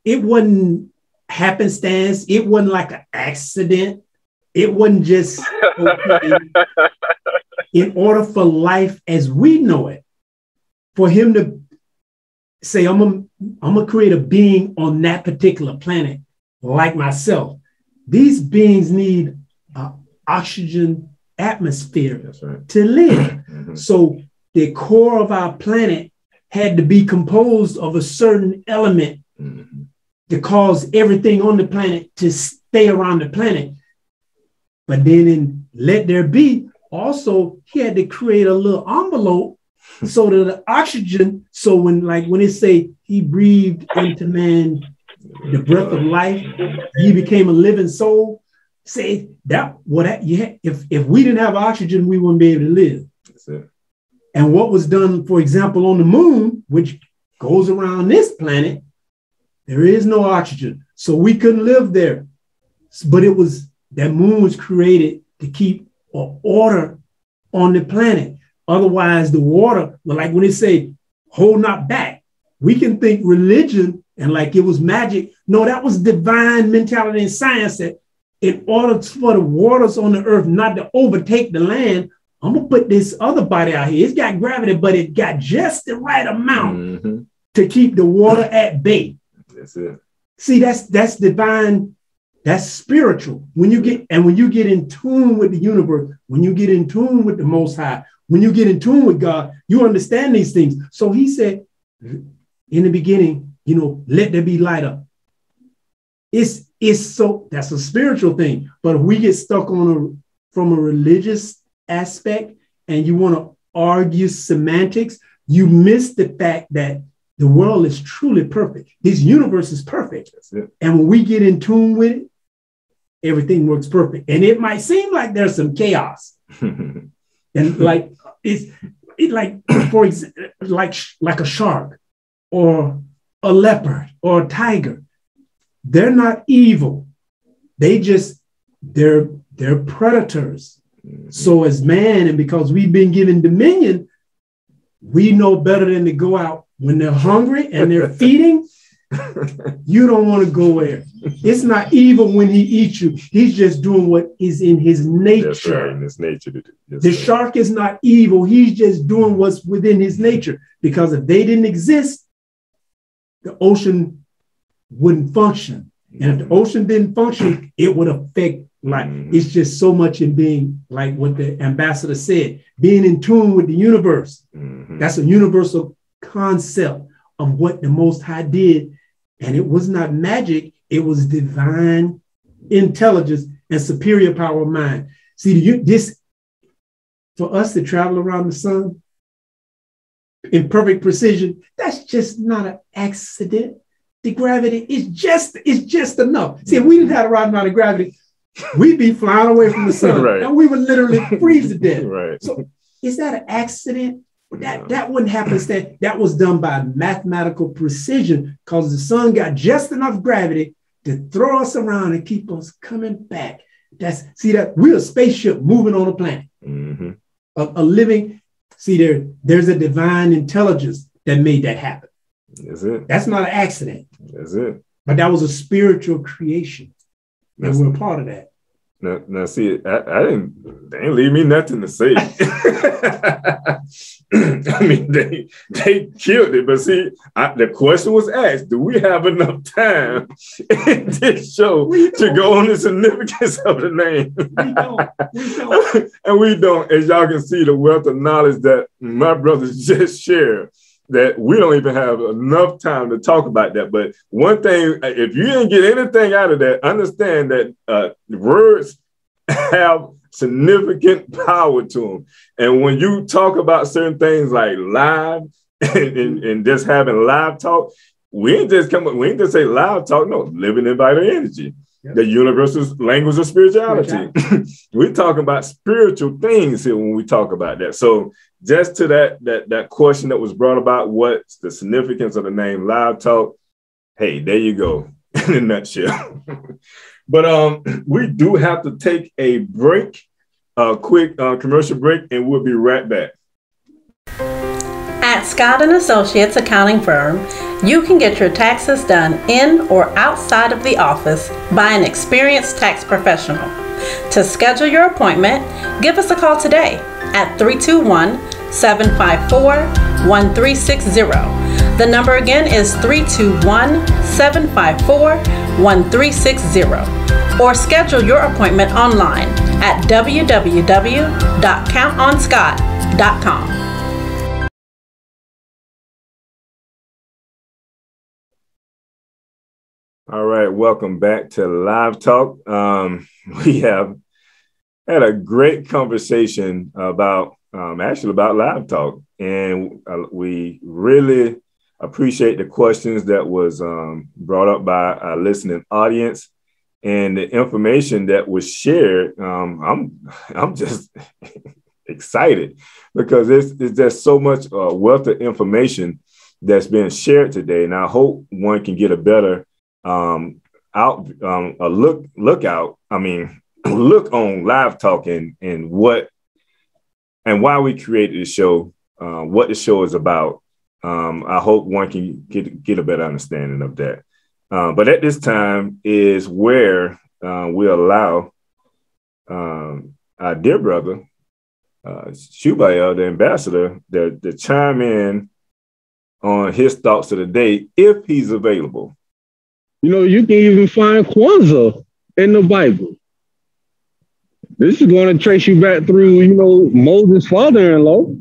it wasn't happenstance. It wasn't like an accident. It wasn't just okay. In order for life as we know it, for him to say, I'm gonna create a being on that particular planet like myself. These beings need an oxygen atmosphere to live. So the core of our planet had to be composed of a certain element to cause everything on the planet to stay around the planet. But then in Let There Be, also, he had to create a little envelope so that the oxygen, so when it say he breathed into man the breath of life, he became a living soul, say if we didn't have oxygen, we wouldn't be able to live. That's it. And what was done, for example, on the moon, which goes around this planet, there is no oxygen. So we couldn't live there. But that moon was created to keep order on the planet. Otherwise, the water, like when they say, hold not back, we can think religion and like it was magic. No, that was divine mentality and science, that in order for the waters on the earth not to overtake the land, I'm going to put this other body out here. It's got gravity, but it got just the right amount to keep the water at bay. That's it. See, that's divine. That's spiritual. When you get in tune with the universe, when you get in tune with the Most High, when you get in tune with God, you understand these things. So he said, in the beginning, let there be light up. That's a spiritual thing. But if we get stuck from a religious aspect and you want to argue semantics, you miss the fact that the world is truly perfect. This universe is perfect. And when we get in tune with it, everything works perfect. And it might seem like there's some chaos. And like for example, like a shark or a leopard or a tiger. They're not evil. They're predators. So as man, and because we've been given dominion, we know better than to go out when they're hungry and they're feeding. You don't want to go there. It's not evil when he eats you. He's just doing what is in his nature. That's right, in his nature to do. The shark is not evil. He's just doing what's within his nature. Because if they didn't exist, the ocean wouldn't function. And if the ocean didn't function, it would affect life. It's just so much in being, like what the ambassador said, being in tune with the universe. That's a universal concept of what the Most High did. And it was not magic. It was divine intelligence and superior power of mind. See, this, for us to travel around the sun in perfect precision, that's just not an accident. The gravity is just enough. See, if we didn't have a right amount of gravity, we'd be flying away from the sun. Right. And we would literally freeze to death. Right. So is that an accident? That wouldn't happen. That was done by mathematical precision, because the sun got just enough gravity to throw us around and keep us coming back. That we're a spaceship moving on a planet. A living. See, there's a divine intelligence that made that happen. That's it. That's not an accident. That's it. But that was a spiritual creation. And we're a part of that. Now see, they didn't leave me nothing to say. I mean, they killed it. But see, the question was asked, do we have enough time in this show to go on the significance of the name? We don't. And we don't. As y'all can see, the wealth of knowledge that my brothers just shared, that we don't even have enough time to talk about that. But one thing, if you didn't get anything out of that, understand that words have significant power to them. And when you talk about certain things like live and just having live talk, we ain't just say live talk. No, living in vital energy. Yep. The universal language of spirituality. We're talking about spiritual things here when we talk about that. So just to that question that was brought about, what's the significance of the name Live Talk? Hey, there you go in a nutshell. But we do have to take a break, a quick commercial break, and we'll be right back. At Scott & Associates accounting firm, you can get your taxes done in or outside of the office by an experienced tax professional. To schedule your appointment, give us a call today at 321-754-1360. The number again is 321-754-1360. Or schedule your appointment online at www.countonscott.com. All right, welcome back to Live Talk. We have had a great conversation about Live Talk, and we really appreciate the questions that was brought up by our listening audience and the information that was shared. I'm just excited because there's just so much wealth of information that's been shared today, and I hope one can get a better look on Live Talk and what and why we created the show, what the show is about. I hope one can get a better understanding of that. But at this time is where we allow our dear brother, Shubael, the ambassador, to chime in on his thoughts of the day, if he's available. You know, you can even find Kwanzaa in the Bible. This is going to trace you back through, Moses' father-in-law.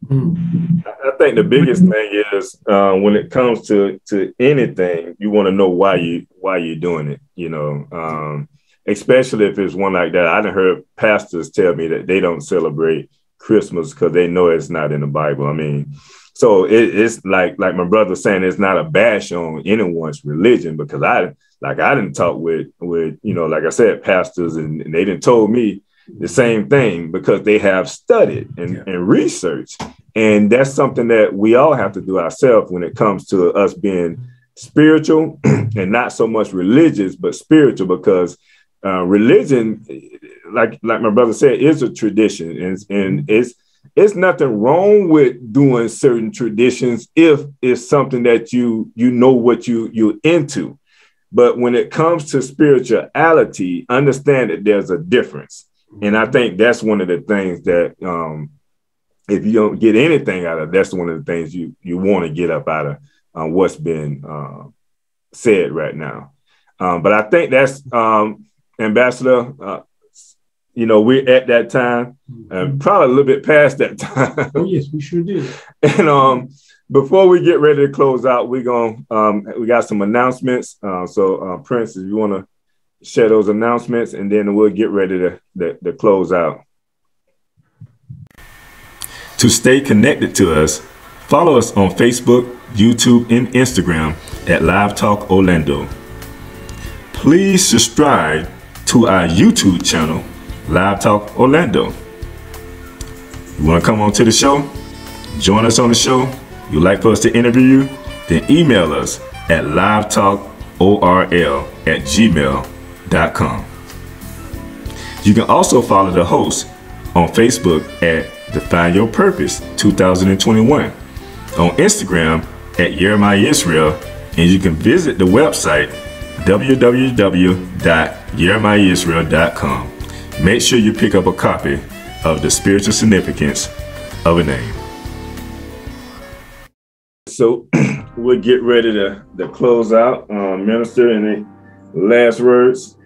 I think the biggest thing is when it comes to anything, you want to know why you're doing it. Especially if it's one like that. I done heard pastors tell me that they don't celebrate Christmas because they know it's not in the Bible. I mean, So it's like my brother saying, it's not a bash on anyone's religion, because I didn't talk with like I said, pastors, and they didn't told me the same thing, because they have studied and researched. And that's something that we all have to do ourselves when it comes to us being spiritual and not so much religious, but spiritual, because religion, like my brother said, is a tradition, and it's nothing wrong with doing certain traditions if it's something that you know what you're into. But when it comes to spirituality, understand that there's a difference. And I think that's one of the things that if you don't get anything out of, that's one of the things you want to get up out of what's been said right now. But I think that's Ambassador, we're at that time, probably a little bit past that time. Oh, yes, we sure did. And before we get ready to close out, we got some announcements. So Prince, if you want to share those announcements, and then we'll get ready to close out. To stay connected to us, follow us on Facebook, YouTube, and Instagram at Live Talk Orlando. Please subscribe to our YouTube channel, Live Talk Orlando. You want to come on to the show? Join us on the show? You'd like for us to interview you? Then email us at livetalkorl@gmail.com. You can also follow the host on Facebook at Define Your Purpose 2021, on Instagram at Jeremiah Israel, and you can visit the website www.jeremiahisrael.com. Make sure you pick up a copy of The Spiritual Significance of a Name. So we'll get ready to close out. Minister, any last words?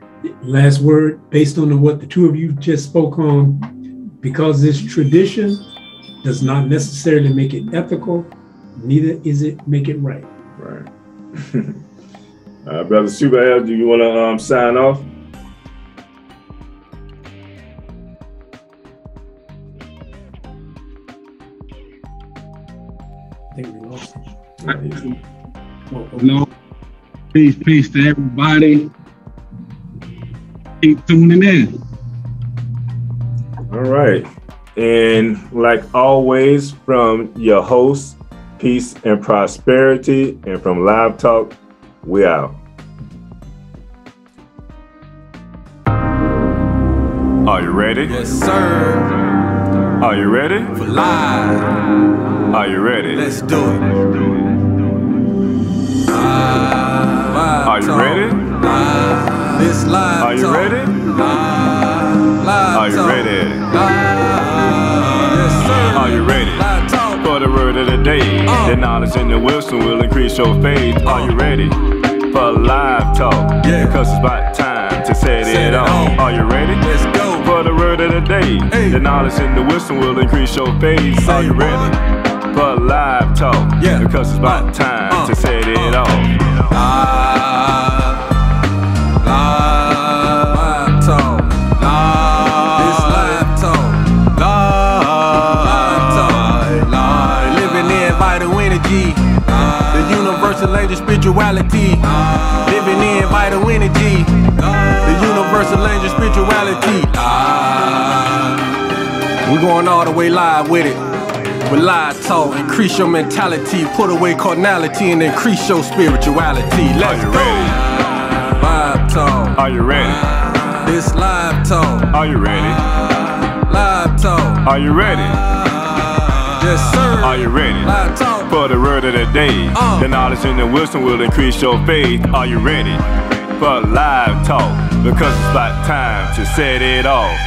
Last word, based on what the two of you just spoke on, because this tradition does not necessarily make it ethical, neither is it make it right. Right. Brother Super L, do you want to sign off? I think we lost him. No. Peace to everybody. Keep tuning in. All right. And like always, from your host, peace and prosperity, and from Live Talk, we out. Are you ready? Yes, sir. Are you ready? For live. Are you ready? Let's do it. Are you ready? This live. Are you ready? Are you ready? Yes, sir. Are you ready? For the word of the day, the knowledge and the wisdom will increase your faith. Are you ready for Live Talk? Yeah. Because it's about time to set it on. Are you ready? Let's go. For the word of the day, the knowledge and the wisdom will increase your faith. Are you ready for Live Talk? Yeah. Because it's about time to set it on. Live Talk. This Live Talk. Live Talk. Living in vital energy. The universal language spirituality. Living in vital energy. The universal language spirituality. We're going all the way live with it. With Live Talk, increase your mentality, put away carnality, and increase your spirituality. Let's go. Live Talk. Are you ready? This Live Talk. Are you ready? Live Talk. Are you ready? Yes, sir. Are you ready? Live Talk. For the word of the day, the knowledge and the wisdom will increase your faith. Are you ready for Live Talk? Because it's about time to set it off.